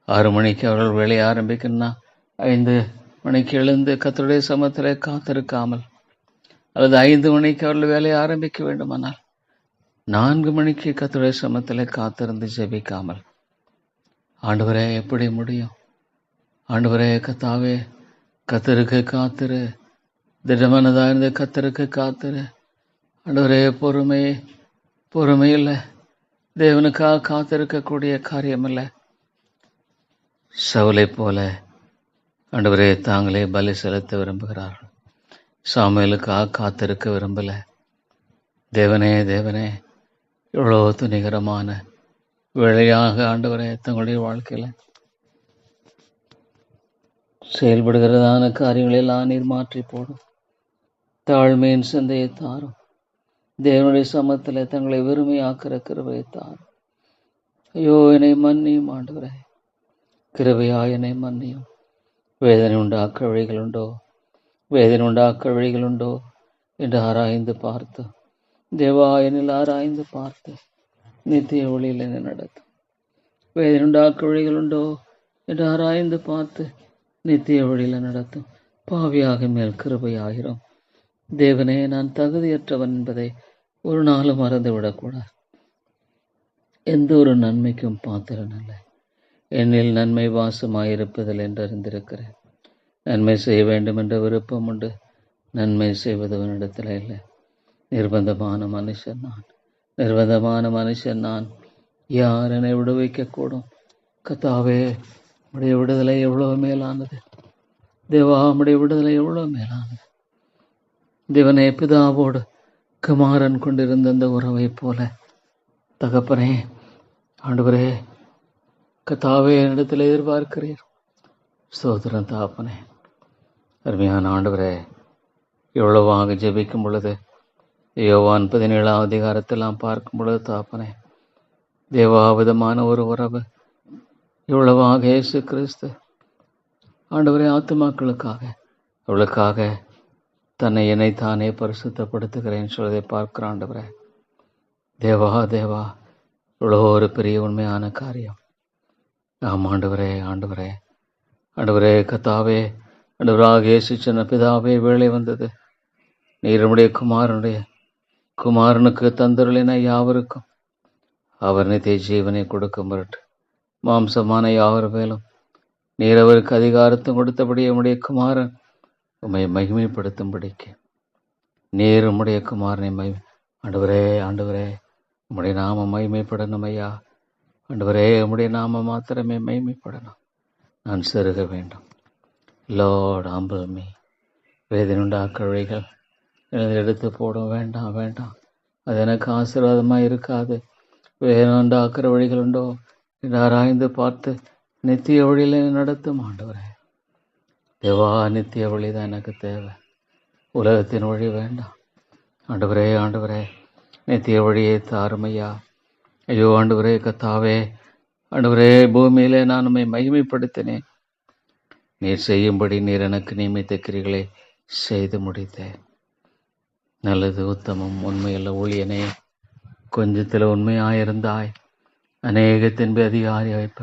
6 மணிக்கு அவர்கள் வேலையை ஆரம்பிக்கணும்னா 5 மணிக்கு எழுந்து கர்த்தருடைய சமத்தில் காத்திருக்காமல், அல்லது 5 மணிக்கு அவர்கள் வேலையை ஆரம்பிக்க வேண்டுமானால் 4 மணிக்கு கர்த்தருடைய சமத்தில் காத்திருந்து ஜெபிக்காமல், ஆண்டவரே எப்படி முடியும்? ஆண்டவரே கர்த்தாவே, கர்த்தருக்கு காத்திரு, திடமனதாக இருந்த கர்த்தருக்கு காத்திரு. ஆண்டவரே, பொறுமை இல்லை, தேவனுக்காக காத்திருக்கக்கூடிய காரியம் இல்லை. சவுலை போல ஆண்டவரே தாங்களே பலி செலுத்த விரும்புகிறார்கள். சாமுவேலுக்காக காத்திருக்க விரும்பல. தேவனே எவ்வளோ துணிகரமான வேலையாக ஆண்டவரே தங்களுடைய வாழ்க்கையில் செயல்படுகிறதான காரியங்களெல்லாம் நீர் மாற்றி போடும். தாழ்மையின் சிந்தையை தாரும். தேவனுடைய சமத்தில் தங்களை வெறுமையாக்கிற கிருபையை தாரும். ஐயோ, என்னை மன்னியும் ஆண்டவரே, கிருபையா என்னை மன்னியும். வேதனை உண்டாக்க வழிகள் உண்டோ என்று ஆராய்ந்து பார்த்து, தேவா என்னில் ஆராய்ந்து பார்த்து நித்திய ஒளியில் என்னை நடத்தும். வேதனை உண்டாக்க வழிகள் உண்டோ என்று ஆராய்ந்து பார்த்து நித்திய வழியில் நடத்தும். பாவியாக மேல் கிருபையாயிரும். தேவனே, நான் தகுதியற்றவன் என்பதை ஒரு நாளும் மறந்துவிடக்கூடாது. எந்த ஒரு நன்மைக்கும் பாத்திரன் அல்ல. என்னில் நன்மை வாசமாயிருப்பதில் என்று அறிந்திருக்கிறேன். நன்மை செய்ய வேண்டும் என்ற விருப்பம் உண்டு, நன்மை செய்வதவனிடத்தில் இல்லை. நிர்பந்தமான மனுஷன் நான். யார் என்னை விடுவிக்கக்கூடும்? கர்த்தாவே, உம்முடைய விடுதலை எவ்வளவு மேலானது. தேவா, உம்முடைய விடுதலை எவ்வளவு மேலானது. தேவனே, பிதாவோடு குமாரன் கொண்டிருந்த அந்த உறவை போல தகப்பனே, ஆண்டவரே கர்த்தாவே என்னிடத்தில் எதிர்பார்க்கிறீர். ஸ்தோத்திரம் தகப்பனே. அருமையான ஆண்டவரே, எவ்வளவாக ஜெபிக்கும் பொழுது யோவான் 17ஆம் அதிகாரத்தெல்லாம் பார்க்கும் பொழுது தகப்பனே, தேவாவிதமான ஒரு உறவு எவ்வளவாக இயேசு கிறிஸ்து ஆண்டவரே ஆத்துமாக்களுக்காக அவளுக்காக தன்னை என்னைத்தானே பரிசுத்தப்படுத்துகிறேன் சொல்வதை பார்க்கிற ஆண்டவரே, தேவா இவ்வளோ ஒரு பெரிய உண்மையான காரியம். ஆம் ஆண்டவரே கர்த்தாவே, ஆண்டவராக இயேசு சொன்ன பிதாவே, வேளை வந்தது, நீர் நம்முடைய குமாரனுக்கு தந்தருளின யாவருக்கும் அவர் நித்திய ஜீவனை கொடுக்க முரட்டு மாம்சமான யாவர் மேலும் நீர் அவருக்கு அதிகாரத்தும் கொடுத்தபடி உம்முடைய குமாரன் உம்மை மகிமைப்படுத்தும்படிக்கு நீர் உம்முடைய குமாரனை ஆண்டவரே உம்முடைய நாமம் மகிமைப்படணும் ஐயா. ஆண்டவரே, உம்முடைய நாமம் மாத்திரமே மகிமைப்படணும். நான் செருக வேண்டும். Lord, humble me. வேதனை உண்டாக்க வழிகள் எடுத்து போடும். வேண்டாம், அது எனக்கு ஆசீர்வாதமாக இருக்காது. வேதனை உண்டாக்குற வழிகள் உண்டோ என்று ஆராய்ந்து பார்த்து நித்திய வழியில் நடத்தும் ஆண்டவரே. தேவா, நித்திய வழி தான் எனக்கு தேவை, உலகத்தின் வழி வேண்டாம். ஆண்டவரே நித்திய வழியை தாருமையா. ஐயோ ஆண்டவரே கர்த்தாவே, ஆண்டவரே, பூமியிலே நான் உம்மை மகிமைப்படுத்தினேன். நீர் செய்யும்படி நீர் எனக்கு நியமித்த கிரிகளை செய்து முடித்தேன். நல்லது, உத்தமம், உண்மையுள்ள ஊழியனே, கொஞ்சத்தில் உண்மையாயிருந்தாய், அநேகத்தின்பு அதிகாரி வைப்ப.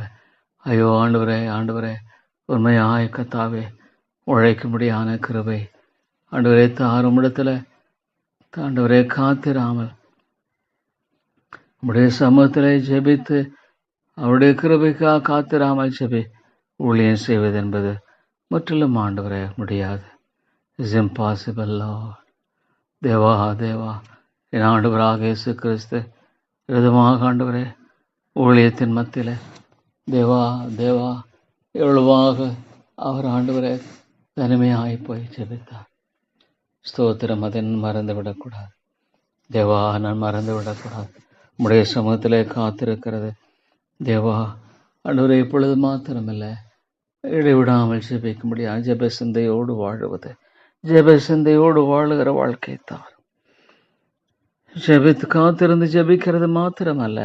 ஐயோ ஆண்டவரே உண்மையாய் கர்த்தாவே, உழைக்கும்படியான கிருபை ஆண்டவரே தாரும். இடத்துல ஆண்டவரே காத்திராமல் உடைய சமூகத்திலே ஜெபித்து அவருடைய கிருபைக்காக காத்திராமல் ஊழியம் செய்வது என்பது முற்றிலும் ஆண்டவரே முடியாது. Is impossible Lord. தேவா தேவா, என் ஆண்டவராக இயேசு கிறிஸ்து விதமாக ஆண்டவரே ஊழியத்தின் மத்தியில் தேவா தேவா எவ்வளவாக அவர் ஆண்டவரே தனிமையாய் போய் ஜெபித்தார். ஸ்தோத்திரம், அதை மறந்துவிடக்கூடாது. தேவா, நான் மறந்துவிடக்கூடாது. உடைய சமூகத்திலே காத்திருக்கிறது தேவா ஆண்டவரே இப்பொழுது மாத்திரமில்லை, இடைவிடாமல் ஜெபிக்கும்படியாக ஜெப சிந்தையோடு வாழுவது, ஜெப சிந்தையோடு வாழுகிற வாழ்க்கை தான். ஜெபித்து காத்திருந்து ஜெபிக்கிறது மாத்திரமல்ல,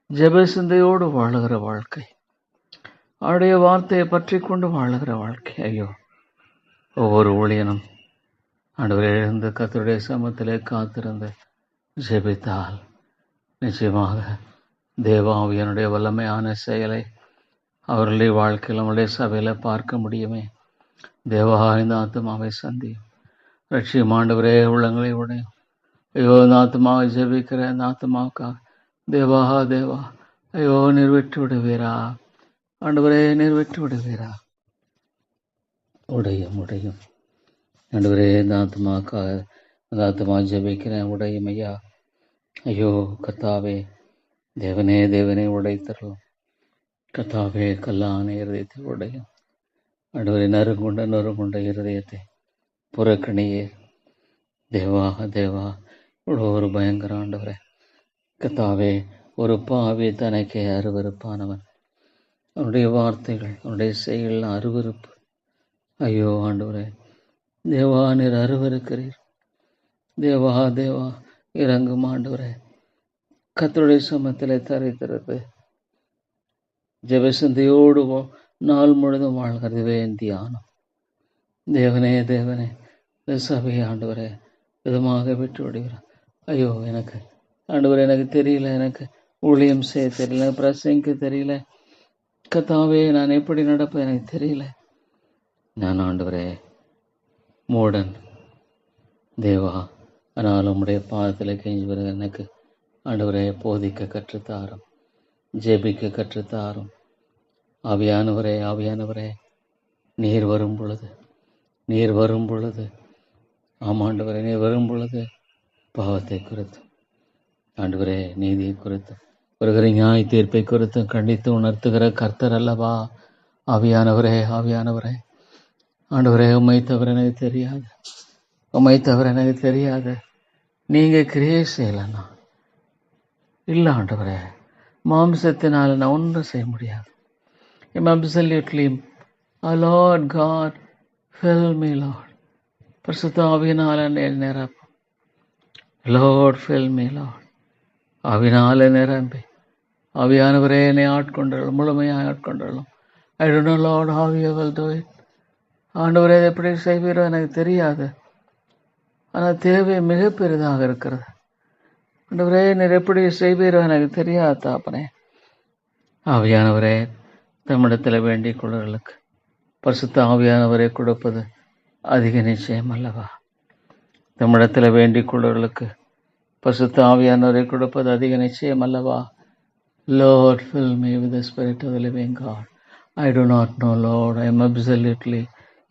ஜெப சிந்தையோடு வாழுகிற வாழ்க்கை, அவருடைய வார்த்தையை பற்றி கொண்டு வாழுகிற வாழ்க்கை. ஐயோ, ஒவ்வொரு ஊழியனும் ஆண்டவரே எழுந்து கர்த்தருடைய சமூகத்திலே காத்திருந்து ஜெபித்தால் நிச்சயமாக தேவாவியனுடைய வல்லமையான செயலை அவர்களுடைய வாழ்க்கையில் நம்முடைய சபையில் பார்க்க முடியுமே. தேவா, இந்த ஆத்மாவை சந்தியும், ரட்சியும் ஆண்டவரே உள்ளங்களை உடையும். ஐயோ, இந்த ஆத்மாவை ஜெபிக்கிற இந்த ஆத்மாவுக்காக தேவா தேவா, ஐயோ நீர் விட்டு விடுவீரா ஆண்டவரே, நீர் விட்டு விடுவீரா? உடையும் உடையும் ஆண்டவரே, இந்த ஆத்மாவுக்காக இந்த ஆத்மா ஜெபிக்கிறேன், உடையும் ஐயா. ஐயோ கர்த்தாவே, தேவனே தேவனே உடைத்தரும். கர்த்தாவே, கல்லான இருதயத்தை உடையும். ஆண்டவரே, நறுங்குண்ட இருதயத்தை புறக்கணியே. தேவா தேவா, இவ்வளோ ஒரு பயங்கர ஆண்டவரே கர்த்தாவே, ஒரு பாவி தனக்கே அருவருப்பானவன். அவனுடைய வார்த்தைகள், அவனுடைய செயல் அருவருப்பு. ஐயோ ஆண்டவரே, தேவா நீர் அருவருக்கிறீர். தேவா தேவா, இறங்கும் ஆண்டவரே. கர்த்தருடைய சமூகத்திலே தரித்திருப்பு, ஜெபசிந்தையோடு நாள் முழுதும் வாழ்கிறதுவே என் தியானம். தேவனே தேவனே, இந்த சபையை ஆண்டவரே விதமாக விட்டு விடுகிறார். ஐயோ, எனக்கு ஆண்டவரே எனக்கு தெரியல, எனக்கு ஊழியம் செய்ய தெரியல, பிரசங்க தெரியல. கர்த்தாவே, நான் எப்படி நடப்பது எனக்கு தெரியல. நான் ஆண்டவரே மூடன் தேவா, ஆனாலும் உடைய பாதத்தில் கெஞ்சி வருகிற எனக்கு ஆண்டவரே போதிக்க கற்றுத்தாரும், ஜெபிக்க கற்றுத்தாரும். ஆவியானவரே ஆவியானவரே, நீர் வரும் பொழுது, நீர் வரும் பொழுது, ஆமாண்டவரே நீர் வரும் பொழுது பாவத்தை குறித்தும் ஆண்டவரே நீதியை குறித்தும் வருகிற நியாய தீர்ப்பை குறித்தும் கண்டித்து உணர்த்துகிற கர்த்தர் அல்லவா? ஆவியானவரே ஆவியானவரே, ஆண்டவரே உம்மை தவிர எனக்கு தெரியாது, உம்மை தவிர எனக்கு தெரியாது. நீங்கள் கிரியை செய்யலன்னா இல்லை ஆண்டவரே, மாம்சத்தினால் நான் ஒன்றும் செய்ய முடியாது. I'm absolutely, oh Lord God, fill me Lord. பரிசுத்த ஆவியினால் என்னை நிரப்பும். Lord, fill me Lord. ஆவியினால் நிரம்பி ஆவியானவரே என்னை ஆட்கொண்டருளும், முழுமையாக ஆட்கொண்டருளும். I don't know Lord how you will do it. ஆண்டவரே எப்படி செய்வீரோ எனக்கு தெரியாது, ஆனால் தேவை மிக பெரிதாக இருக்கிறது. ஆண்டவரே நீர் எப்படி செய்வீரோ எனக்கு தெரியாது தாப்பனே. ஆவியானவரே, தமிழத்தில் வேண்டிக் கொள்வர்களுக்கு பரிசுத்த ஆவியானவரை கொடுப்பது அதிக நிச்சயம் அல்லவா? தமிழத்தில் வேண்டிக் கொள்வர்களுக்கு பரிசுத்த ஆவியானவரை கொடுப்பது அதிக நிச்சயம் அல்லவா? Lord, fill me with the Spirit of the living God. I do not know, Lord. I am absolutely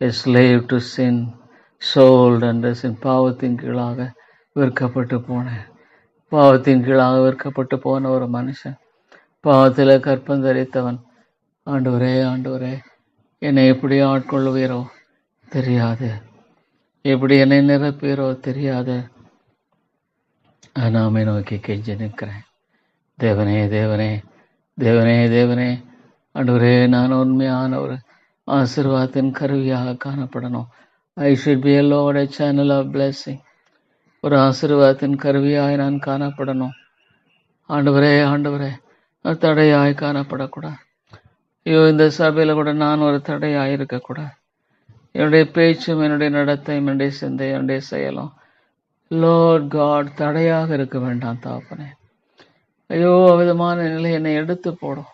a slave to sin, sold under sin. பாவத்தின் கீழாக விற்கப்பட்டு போனேன், பாவத்தின் கீழாக விற்கப்பட்டு போன ஒரு மனுஷன், பாவத்தில் கற்பம் தரித்தவன். ஆண்டவரே ஆண்டவரே, என்னை எப்படி ஆட்கொள்ளுவீரோ தெரியாது, எப்படி என்னை நிரப்பீரோ தெரியாது. நாமே நோக்கி கெஞ்சி நிற்கிறேன். தேவனே தேவனே தேவனே தேவனே, ஆண்டவரே நான் உண்மையான ஒரு ஆசீர்வாதத்தின் கருவியாக காணப்படணும். I should be a Lord, a channel of blessing. ஒரு ஆசீர்வாதத்தின் கருவியாய் நான் காணப்படணும். ஆண்டவரே ஆண்டவரே, நான் தடையாய் காணப்படக்கூடாது. ஐயோ, இந்த சபையில் கூட நான் ஒரு தடையாய் இருக்கக்கூடாது. என்னுடைய பேச்சும் என்னுடைய நடத்தையும் என்னுடைய சிந்தை என்னுடைய செயலும் Lord God தடையாக இருக்க வேண்டாம் தாப்பனே. ஐயோ, விதமான நிலை என்னை எடுத்து போடும்.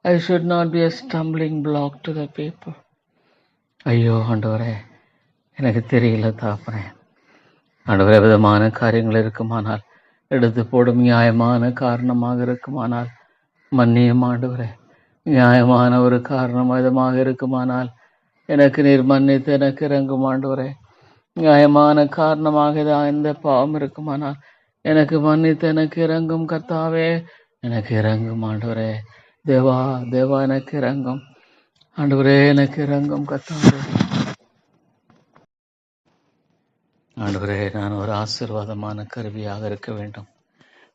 I should not be a stumbling block to the people. ஐயோ ஆண்டவரே, எனக்கு தெரியல தாப்பனே. ஆண்டவரே, விதமான காரியங்கள் இருக்குமானால், எடுத்து போடும் நியாயமான காரணமாக இருக்குமானால் மன்னியும் ஆண்டவரே. நியாயமான ஒரு காரணம் விதமாக இருக்குமானால் எனக்கு நீர் மன்னித்து எனக்கு இறங்கும் ஆண்டவரே. நியாயமான காரணமாக எந்த பாவம் இருக்குமானால் எனக்கு மன்னித்து எனக்கு இறங்கும் கர்த்தாவே. எனக்கு இறங்கும் ஆண்டவரே. தேவா தேவா எனக்கு இறங்கும் ஆண்டவரே. எனக்கு இறங்கும் கர்த்தாவே. ஆண்டவரே, நான் ஒரு ஆசீர்வாதமான கருவியாக இருக்க வேண்டும்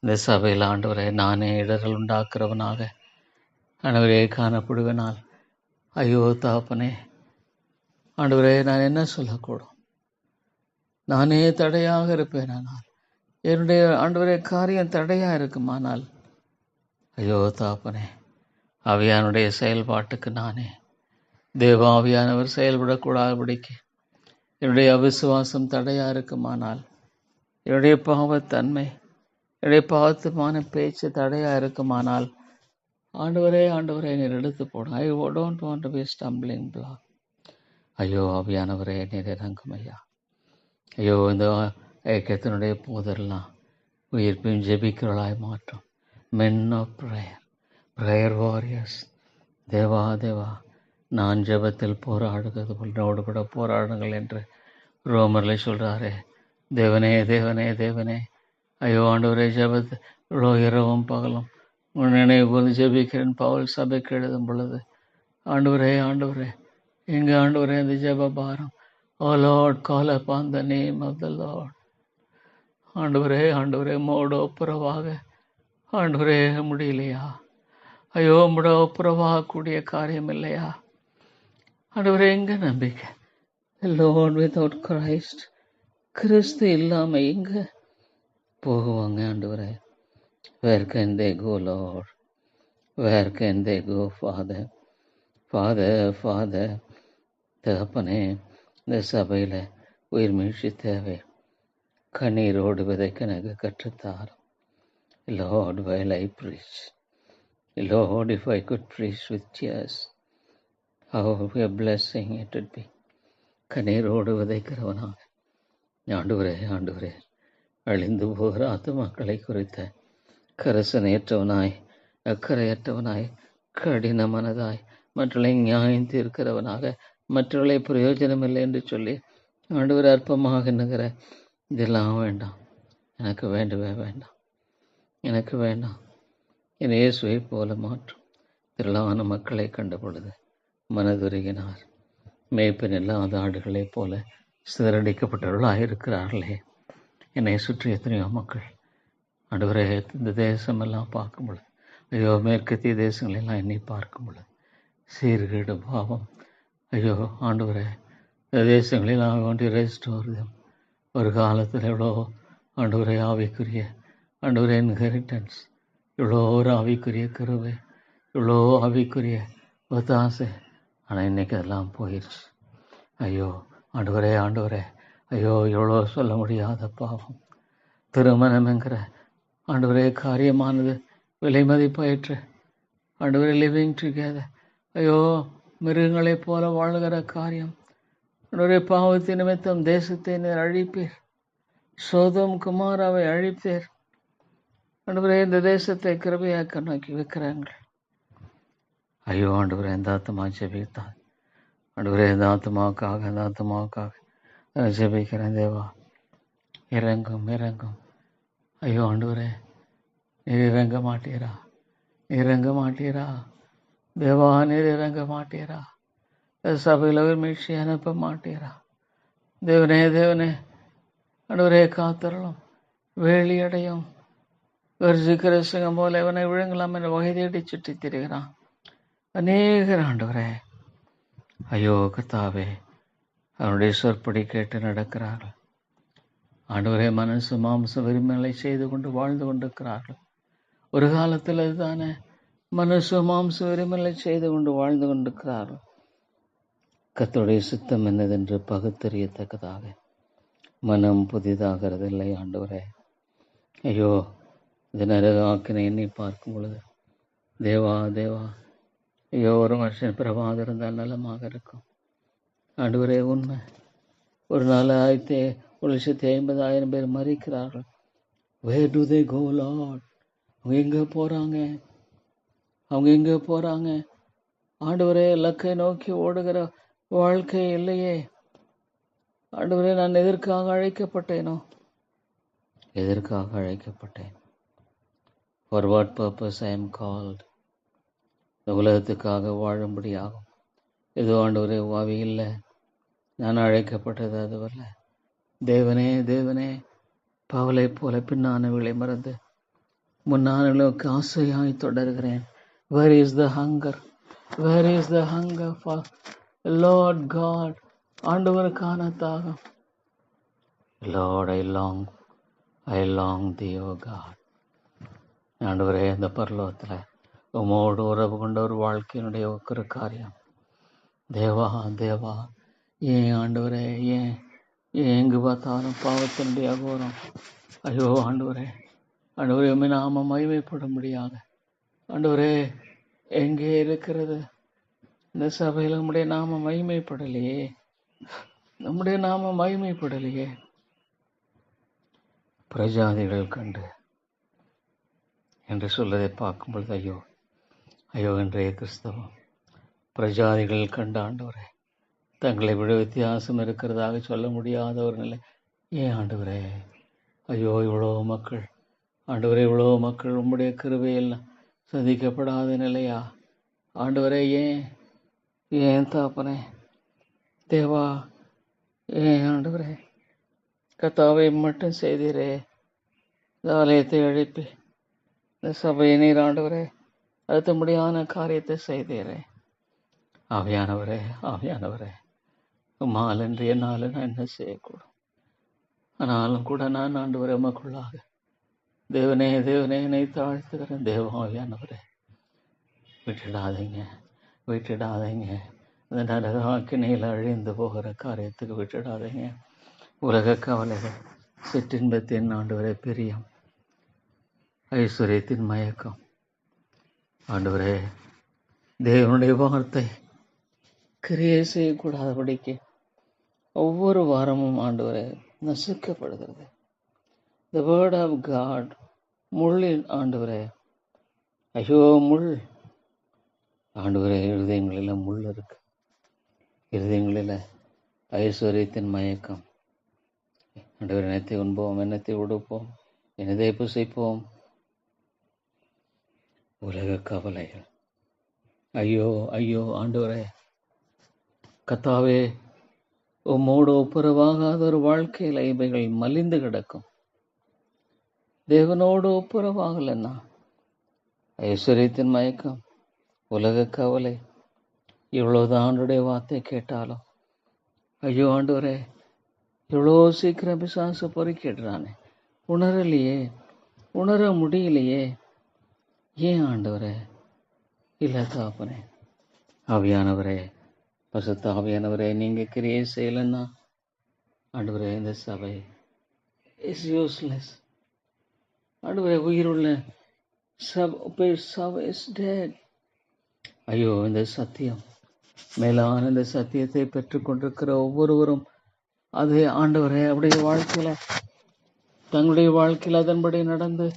இந்த சபையில். ஆண்டவரே, நானே இடர்கள் உண்டாக்குறவனாக ஆண்டவரே காணப்படுவனால் ஐயோ தாப்பனே, ஆண்டவரே நான் என்ன சொல்லக்கூடும்? நானே தடையாக இருப்பேனானால், என்னுடைய ஆண்டவரே காரியம் தடையா இருக்குமானால் ஐயோ தாப்பனே, ஆவியானுடைய செயல்பாட்டுக்கு நானே தேவாவியானவர் செயல்படக்கூடாதபடிக்கு என்னுடைய அவிசுவாசம் தடையா இருக்குமானால், என்னுடைய பாவத்தன்மை, என்னுடைய பாவத்துமான பேச்சு தடையா இருக்குமானால் ஆண்டவரே ஆண்டவரே நீர் எடுத்து போடும். I don't want to be stumbling block. ஐயோ ஆவியானவரே நீர் இறங்கும் ஐயா. ஐயோ இந்த ஐக்கியத்தினுடைய போதெல்லாம் உயிர்ப்பையும் ஜெபிக்கிறவளாய் மாற்றும். Men of prayer warriors. தேவா தேவா, நான் ஜெபத்தில் போராடுகிறது போலோடு கூட போராடுங்கள் என்று ரோமரில் சொல்கிறாரே. தேவனே தேவனே தேவனே, ஐயோ ஆண்டவரே, ஜெபத்து இவ்வளோ இரவும் பகலும் உன் நினைவு போது ஜெபிக்கிறேன் பவுல் சபைக்கு எழுதும் பொழுது. ஆண்டவரே ஆண்டவரே, எங்கே ஆண்டவரே அந்த ஜெப பாரம்? O Lord, call upon the name of the Lord. ஆண்டவரே ஆண்டவரே, மோட ஒப்புரவாக ஆண்டவரே முடியலையா? ஐயோ முட ஒப்புரவாகக்கூடிய காரியம் இல்லையா? ஆண்டவரே, எங்க நம்பிக்கை? லார்ட் வித்அவுட் கிரைஸ்ட், கிறிஸ்து இல்லாமல் எங்கே போகுவாங்க ஆண்டவரே? Where can they go, Lord? Where can they go, Father? Father, தகப்பனே, இந்த சபையில் உயிர் மீழ்ச்சி தேவை. கண்ணீரோடு விதைக்க எனக்கு கற்றுத்தார். Lord, while I preach, Lord, if I could preach with tears, how a blessing it would be. கண்ணீரோடு விதைக்கிறவனாக ஆண்டவரே ஆண்டவரே, அழிந்து போகிற ஆத்துமாக்களை குறித்த கரசனையற்றவனாய், அக்கறையற்றவனாய், கடின மனதாய், மற்றவர்களை நியாயம் தீர்க்கிறவனாக, மற்றவர்களை பிரயோஜனமில்லை என்று சொல்லி ஆண்டவர் அற்பமாக எண்ணுகிற இதெல்லாம் வேண்டாம். எனக்கு வேண்டவே வேண்டாம். எனக்கு வேண்டாம். என் இயேசுவை போல மாற்றும். திரளான மக்களை கண்ட பொழுது மனதுருகினார். மேய்ப்பன் இல்லாத ஆடுகளைப் போல சிதறடிக்கப்பட்டவர்களாக இருக்கிறார்களே. என்னை சுற்றி எத்தனையோ மக்கள் ஆண்டவரே, இந்த தேசமெல்லாம் பார்க்கும் பொழுது, ஐயோ மேற்கத்திய தேசங்களெல்லாம் எண்ணி பார்க்கும் பொழுது சீர்கேடு பாவம். ஐயோ ஆண்டவரே, இந்த தேசங்களெல்லாம் வேண்டி ரெஸ்டோர் ஒரு காலத்தில் எவ்வளோ ஆண்டவரே ஆவிக்குரிய ஆண்டவரே இன்ஹெரிட்டன்ஸ், இவ்வளோ ஒரு ஆவிக்குரிய கருவை, இவ்வளோ ஆவிக்குரிய ஒத்தாசை. ஆனால் இன்றைக்கி அதெல்லாம் போயிடுச்சு. ஐயோ ஆண்டவரே ஆண்டவரே, ஐயோ எவ்வளோ சொல்ல முடியாத பாவம். திருமணம்ங்கிற ஆண்டவரே காரியமானது விலை மதிப்பாயிற்று. ஆண்டவரே, லிவிங் டுகெதர், ஐயோ மிருகங்களைப் போல வாழ்கிற காரியம். ஆண்டவரே, பாவத்தின் நிமித்தம் தேசத்தை நீர் அழிப்பீர். சோதோம் குமாராவை அழிப்பீர். ஆண்டவரே, இந்த தேசத்தை கிருபையாக்க நோக்கி வைக்கிறாங்கள். ஐயோ ஆண்டவரே, இந்த ஆத்மா ஜெபித்தார். ஆண்டவரே, இந்த ஆத்மாவுக்காக ஜெபிக்கிறேன். தேவா இறங்கும் இறங்கும். ஐயோ ஆண்டவரே, நீர் இறங்க மாட்டீரா? இறங்க மாட்டீரா? தேவா, நீர் இறங்க மாட்டீரா? சபையில் ஒரு மீழ்ச்சி அனுப்ப மாட்டீரா? தேவனே தேவனே, ஆண்டவரே காத்தரலும் வேலியடையும் கர்ஜிக்கிற சிங்கம் போல இவனை விழுங்கலாம் என்ற வகை தேடி சுற்றி திரிகிறான் அநேகர். ஆண்டவரே, ஐயோ கர்த்தாவே, அவனுடைய சொற்படி கேட்டு நடக்கிறார்கள். ஆண்டவரே, மனசு மாம்ச விரும்பங்களை செய்து கொண்டு வாழ்ந்து கொண்டிருக்கிறார்கள். ஒரு காலத்தில் அதுதானே, மனசு மாம்ச விரும்பங்களை செய்து கொண்டு வாழ்ந்து கொண்டிருக்கிறார்கள். கர்த்தருடைய சித்தம் என்னதென்று பகுத்தறியத்தக்கதாக மனம் புதிதாகிறதில்லை. ஆண்டவரே, ஐயோ இந்த நரகாக்கினை எண்ணி பார்க்கும் பொழுது தேவா தேவா, ஐயோ ஒரு மனுஷன் பிரபாதம் இருந்தால் நலமாக இருக்கும். ஆண்டவரே உண்மை. ஒரு நாள் 1,50,000 பேர் மறிக்கிறார்கள். Where do they go, Lord? அவங்க எங்கே போகிறாங்க? அவங்க எங்கே போகிறாங்க? ஆண்டவரே, இலக்கை நோக்கி ஓடுகிற வாழ்க்கை இல்லையே. ஆண்டவரே, நான் எதற்காக அழைக்கப்பட்டேனோ? எதற்காக அழைக்கப்பட்டேன்? For what purpose I am called? இந்த உலகத்துக்காக வாழும்படியாகும். ஏதோ ஆண்டவரே வாவி இல்லை, நான் அழைக்கப்பட்டது அதுவல்ல. தேவனே தேவனே, பவலை போல பின்னானவர்களை மறந்து முன்னானவர்களுக்கு ஆசையாய் தொடர்கிறேன். Where is the hunger? Where is the hunger for Lord God? ஆண்டவருக்கான தாகம். Lord, I long thee, O God. ஆண்டவரே, அந்த பரலோகத்தில் உமோடு உறவு கொண்ட ஒரு வாழ்க்கையினுடைய ஒரு காரியம். தேவா தேவா, ஏன் ஆண்டவரே, ஏன் எங்கு பார்த்தாலும் பாவத்தினுடைய அகோரம். ஐயோ ஆண்டவரே, ஆண்டவரே, உம்மை நாம மகிமைப்படும்படியாக ஆண்டவரே எங்கே இருக்கிறது இந்த சபையில்? நம்முடைய நாம மகிமைப்படலையே, நம்முடைய நாம மகிமைப்படலையே. பிரஜாதிகள் கண்டு என்று சொல்வதை பார்க்கும் பொழுது ஐயோ ஐயோ என்றே கிறிஸ்தவம். பிரஜாதிகள் கண்ட ஆண்டவரே, தங்களை விட வித்தியாசம் இருக்கிறதாக சொல்ல முடியாத ஒரு நிலை. ஏன் ஆண்டவரே? ஐயோ, இவ்வளோ மக்கள் ஆண்டவரே, இவ்வளோ மக்கள் உம்முடைய கிருபையில் சந்திக்கப்படாத நிலையா ஆண்டவரே? ஏன் தாப்பனே தேவா, ஏன் ஆண்டவரே? கர்த்தாவை மட்டும் செய்தீரே, இந்த ஆலயத்தை எழுப்பி இந்த சபையை நீர் ஆண்டவரே அழுத்தமுடியான காரியத்தை செய்தீரே. ஆவியானவரே, ஆவியானவரே, உம்மால் என்று என்னால் நான் என்ன செய்யக்கூடும்? ஆனாலும் கூட நான் ஆண்டவரே உமக்குள்ளாக தேவனே தேவனே என்னை தாழ்த்துகிறேன். தேவாவியானவரே, விட்டுடாதீங்க, விட்டுடாதீங்க. அந்த நரகாக்கினையில் அழிந்து போகிற காரியத்துக்கு விட்டுடாதீங்க. உலக கவலைகள், சிற்றின்பத்தின் ஆண்டவரே பிரியம், ஐஸ்வர்யத்தின் மயக்கம், ஆண்டவரே தேவனுடைய வார்த்தை கிரியை செய்யக்கூடாதபடிக்கு ஒவ்வொரு வாரமும் ஆண்டவரே நசுக்கப்படுகிறது. The word of God முள்ளின் ஆண்டவரே, ஐயோ முள் ஆண்டவரே, இருதயங்களில் முள் இருக்கு. இருதயங்களில் ஐஸ்வர்யத்தின் மயக்கம். ஆண்டவரே, என்னத்தை உண்போம், என்னத்தை உடுப்போம், என்னதை புசிப்போம், உலக கவலைகள். ஐயோ ஐயோ ஆண்டவரே, கர்த்தாவே, உம்மோடு ஒப்புரவாகாத ஒரு வாழ்க்கையில் இவைகள் மலிந்து கிடக்கும். தேவனோடு ஒப்புரவாகலன்னா ஐஸ்வர்யத்தின் மயக்கம், உலக கவலை, இவ்வளோதான் ஆண்டுடைய வார்த்தை கேட்டாலும் ஐயோ ஆண்டவரே, இவ்வளோ சீக்கிரம் பிசாசு பொறுக்கிடுறானே, உணரலையே, உணர முடியலையே. ஏன் ஆண்டவரே? இல்லை தாப்பனே. ஆவியானவரே, பசுத்த ஆவியானவரே, நீங்கள் கிரியை செய்யலைன்னா ஆண்டவரே இந்த சபை இஸ் யூஸ்லெஸ். ஆண்டவரே, உயிருள்ள சபை இஸ் டெட். ஐயோ, இந்த சத்தியம், மேலான இந்த சத்தியத்தை பெற்றுக்கொண்டிருக்கிற ஒவ்வொருவரும் அது ஆண்டவரே அவருடைய வாழ்க்கையில், தங்களுடைய வாழ்க்கையில் அதன்படி நடந்து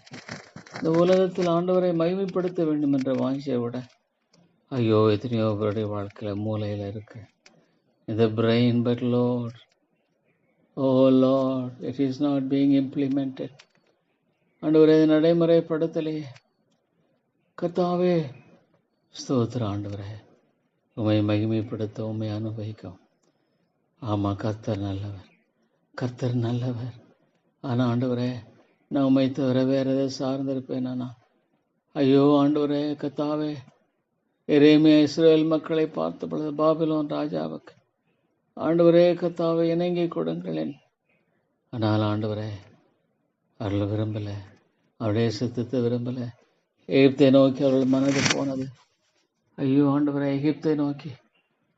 இந்த உலகத்தில் ஆண்டவரை மகிமைப்படுத்த வேண்டும் என்ற வாஞ்சியை விட ஐயோ எத்தனையோ பேருடைய வாழ்க்கையில் மூலையில் இருக்கு இந்த brain. But lord, oh lord, it is not being implemented. ஆண்டவரே, நடைமுறைப்படுத்தலையே. கர்த்தாவே ஸ்தோத்திரம் ஆண்டவரே, உம்மை மகிமைப்படுத்த, உம்மை அனுபவிக்கும். ஆமாம், கர்த்தர் நல்லவர், கர்த்தர் நல்லவர். ஆனால் ஆண்டவரே, நான் உம்மை தவிர வேற எதை சார்ந்திருப்பேன் நானா? ஐயோ ஆண்டவரே, கர்த்தாவே, எரேமியா இஸ்ரவேல் மக்களை பார்த்த பொழுது பாபிலோன் ராஜாவுக்கு ஆண்டவரே கர்த்தாவே இணங்கி கொடுங்களேன். ஆனால் ஆண்டவரே அவர்கள் விரும்பலை, அவருடைய சித்தத்தை விரும்பலை. எகிப்தை நோக்கி அவர்கள் மனது போனது. ஐயோ ஆண்டவரே, எகிப்தை நோக்கி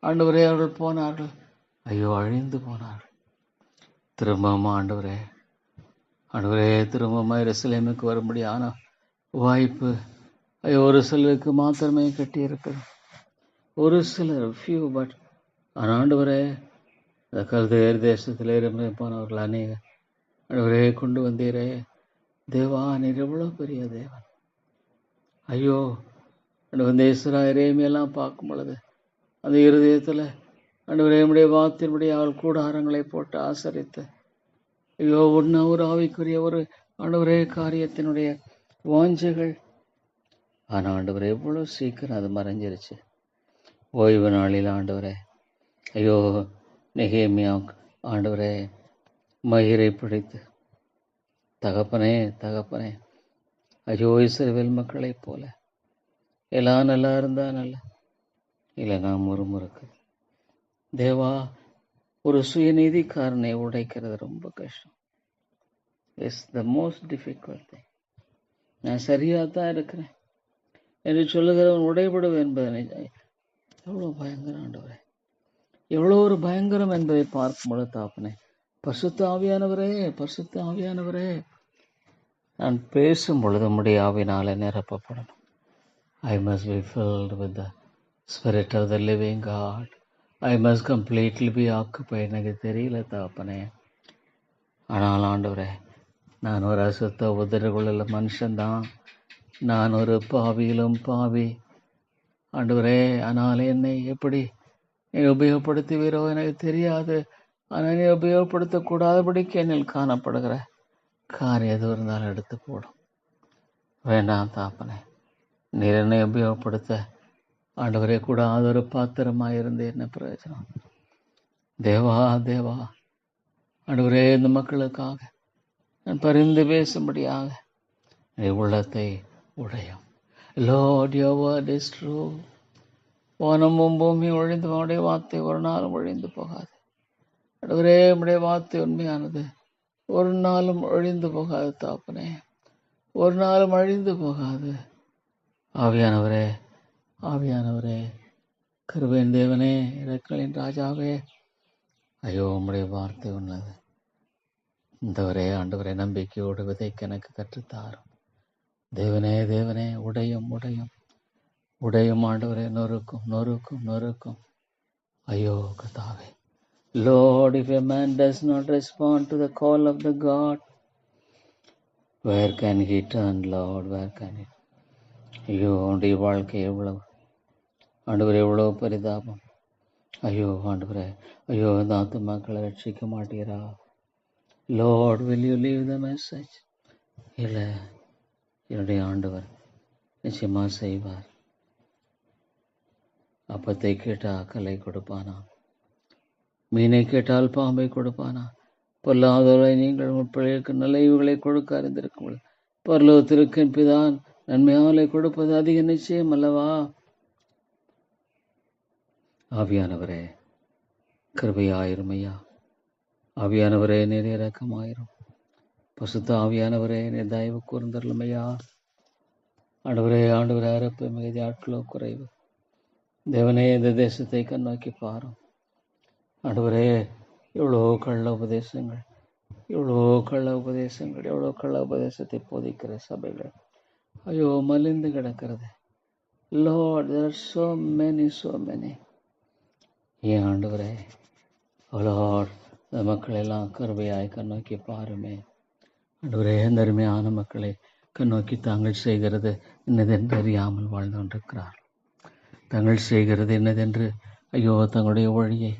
ஆண்டவரே அவர்கள் போனார்கள். ஐயோ, அழிந்து போனார்கள். திரும்பவும் ஆண்டவரே, ஆண்டவரே, திரும்பவும் எருசலேமுக்கு வரும்படியான வாய்ப்பு ஐயோ ஒரு சிலருக்கு மாத்திரமே கட்டியிருக்கிறது. ஒரு சிலர் ஃபியூ. பட் ஆண்டவரே, இந்த கல்தேர் தேசத்திலே இருந்து போனவர்கள் அநேக ஆண்டவரே கொண்டு வந்தீரே தேவா, நீர் எவ்வளோ பெரிய தேவன். ஐயோ, ஆண்டவர் இஸ்ராயேலையெல்லாம் பார்க்கும் பொழுது அந்த இருதயத்தில் ஆண்டவரே உம்முடைய வார்த்தையினுடைய அவள் கூடாரங்களை போட்டு ஆசரித்து, ஐயோ ஒரு ஆவிக்குரிய ஒரு ஆண்டவரே காரியத்தினுடைய வாஞ்சைகள். ஆனால் ஆண்டவரே எவ்வளோ சீக்கிரம் அது மறைஞ்சிருச்சு. ஓய்வு நாளில் ஆண்டவரே, ஐயோ நெகேமியா ஆண்டவரே மயிரை பிடித்து, தகப்பனே தகப்பனே, ஐயோ இஸ்ரவேல் மக்களைப் போல எல்லாம் நல்லா இருந்தா நல்ல, இல்லை நான் முறுமுறுக்கு. தேவா, ஒரு சுயநீதிக்காரனை உடைக்கிறது ரொம்ப கஷ்டம். It's the most difficult thing. நான் சரியாக தான் இருக்கிறேன் என்று சொல்லுகிறவன் உடைபடுவேன் என்பதனை எவ்வளோ பயங்கரம் ஆண்டவரே, எவ்வளோ ஒரு பயங்கரம் என்பதை பார்க்கும் பொழுது தாப்பனே, பரிசுத்த ஆவியானவரே, பரிசுத்த ஆவியானவரே, நான் பேசும் பொழுது உம்முடைய ஆவினாலே நிரப்பப்படணும். I must be filled with the Spirit of the living God. I must completely be occupied. எனக்கு தெரியல தாப்பனே. ஆனால் ஆண்டவரே, நான் ஒரு அசுத்த உதடுகளுள்ள மனுஷன்தான். நான் ஒரு பாவியிலும் பாவி ஆண்டவரே. ஆனால் என்னை எப்படி நீ உபயோகப்படுத்துவீரோ எனக்கு தெரியாது. ஆனால் நீ உபயோகப்படுத்தக்கூடாதபடிக்கு என்னில் காணப்படுகிற காரியம் எது இருந்தாலும் எடுத்து போடும். வேண்டாம் தாப்பனே, நீர் என்னை உபயோகப்படுத்த ஆண்டவரே கூடாத ஒரு பாத்திரமாக இருந்து என்ன பிரயோஜனம். தேவா தேவா, ஆண்டவரே இந்த மக்களுக்காக நான் பரிந்து பேசும்படியாக உள்ளத்தை உடையும். Lord, your word is true. வானமும் பூமி ஒழிந்து உடைய வார்த்தை ஒரு நாளும் ஒழிந்து போகாது. ஆண்டவரே உம்முடைய வார்த்தை உண்மையானது, ஒரு நாளும் ஒழிந்து போகாது தாப்பனே, ஒரு நாளும் அழிந்து போகாது. ஆவியானவரே, ஆவியானவரே, கிருபையின் தேவனே, இரக்கங்களின் ராஜாவே, ஐயோ உம்முடைய வார்த்தை உன்னது. இந்தவரே ஆண்டவரே, நம்பிக்கையோடு விதைக்க எனக்கு கற்றுத்தாரும். தேவனே தேவனே, உடையும் உடையும் உடையும் ஆண்டவரே, நொறுக்கும் நொறுக்கும் நொறுக்கும். ஐயோ கர்த்தாவே, Lord, if a man does not respond to the call of the God, where can he turn, Lord? Where can he? ஐயோ உடைய வாழ்க்கை எவ்வளவு ஆண்டவரே, எவ்வளோ பரிதாபம். ஐயோ ஆண்டவரே, ஐயோ இந்த ஆத்துமாக்களை ரட்சிக்க மாட்டீரா? Lord, will you leave the message? இல்லை, என்னுடைய ஆண்டவர் நிச்சயமா செய்வார். அப்பத்தை கேட்டால் கல்லை கொடுப்பானா? மீனை கேட்டால் பாம்பை கொடுப்பானா? பொல்லாதவரை நீங்கள் உட்பிள்ளைகளுக்கு நல்ல ஈவுகளை கொடுக்க அறிந்திருக்கும் பரலோகத்திற்கு பிதான் நன்மையாலை கொடுப்பது அதிக நிச்சயம் அல்லவா? ஆவியானவரே, கிருபையாயிரும் ஐயா. ஆவியானவரே, நீர் இரக்கமாயிரும். பசுத்த ஆவியானவரே, நீர் தயவு கூர்ந்தருளும் ஐயா. ஆண்டவரே, ஆண்டவரே, அறப்பு மிகுதி, ஆட்களோ குறைவு. தேவனே, இந்த தேசத்தை கண்ணோக்கி பாரும். ஆண்டவரே, எவ்வளோ கள்ள உபதேசங்கள், எவ்வளோ கள்ள உபதேசங்கள், எவ்வளோ கள்ள உபதேசத்தை போதிக்கிற சபைகள் ஐயோ மலிந்து கிடக்கிறது. Lord, there are so many. ஏன் ஆண்டவரே, Lord, இந்த மக்கள் எல்லாம் கருவையாய் கண்ணோக்கி பாருமே. ஆண்டவரே, இந்த அருமையான மக்களை கண்ணோக்கி தாங்கள் செய்கிறது என்னதென்று அறியாமல் வாழ்ந்து கொண்டிருக்கிறார். தாங்கள் செய்கிறது என்னதென்று ஐயோ தங்களுடைய வழியை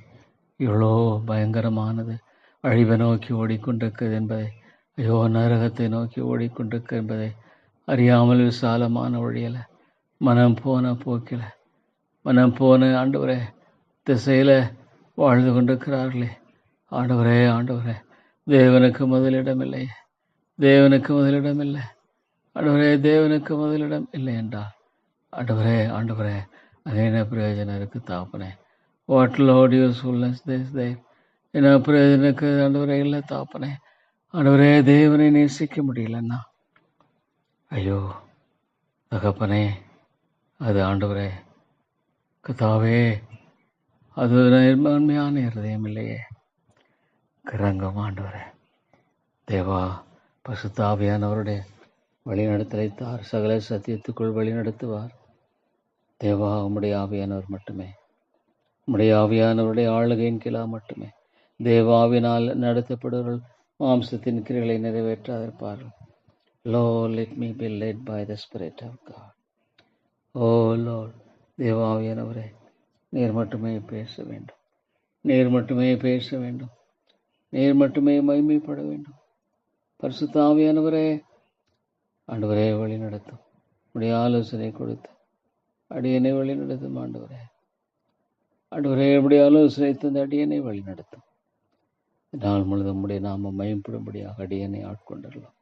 எவ்வளோ பயங்கரமானது, அழிவை நோக்கி ஓடிக்கொண்டிருக்கிறது என்பதை, ஐயோ நரகத்தை நோக்கி ஓடிக்கொண்டிருக்கிறது என்பதை அறியாமல் விசாலமான வழியில் மனம் போன போக்கில் மனம் போன ஆண்டவரே திசையில் வாழ்ந்து கொண்டிருக்கிறார்களே. ஆண்டவரே, ஆண்டவரே, தேவனுக்கு முதலிடம் இல்லை, தேவனுக்கு முதலிடம் இல்லை. ஆண்டவரே, தேவனுக்கு முதலிடம் இல்லை என்றால் ஆண்டவரே, ஆண்டவரே, அது என்ன பிரயோஜனம் இருக்குது தாப்பனே? What Lord usefulness this day? என்ன பிரயோஜனக்கு ஆண்டவரே இல்லை தாப்பனே. ஆண்டவரே, தேவனை நேசிக்க முடியலன்னா ஐயோ தகப்பனே, அது ஆண்டவரே கதாவே, அது நிர்மன்மையான இருதயம் இல்லையே. கிறங்கம் ஆண்டவரே. தேவா, பசுத்தாவியானவருடைய வழிநடத்தலை தார், சகல சத்தியத்துக்குள் வழிநடத்துவார். தேவா, உம்முடைய ஆவியானவர் மட்டுமே, உம்முடைய ஆவியானவருடைய ஆளுகையின் கீழா மட்டுமே தேவாவினால் நடத்தப்படுவர்கள் மாம்சத்தின் கிரிகளை நிறைவேற்றாதிருப்பார்கள். Lord, let me be led by the Spirit of God. Oh Lord, தேவாவியானவரே, நீர் மட்டுமே பேச வேண்டும், நீர் மட்டுமே பேச வேண்டும், நீர் மட்டுமே மகிமைப்பட வேண்டும். பரிசுத்த ஆவியானவரே, ஆண்டவரே வழி நடத்தும், உடைய ஆலோசனை கொடுத்து அடியனை வழி நடத்தும். ஆண்டவரே, ஆண்டவரே, உடைய ஆலோசனை தந்த அடியனை வழி நடத்தும். நாள் முழுதும் உடைய நாம மயம்படும்படியாக அடியனை ஆட்கொண்டரலாம்.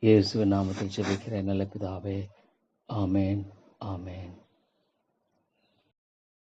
இயேசுவின் நாமத்தில் ஜெபிக்கிறேன் நல்ல பிதாவே. ஆமேன், ஆமேன்.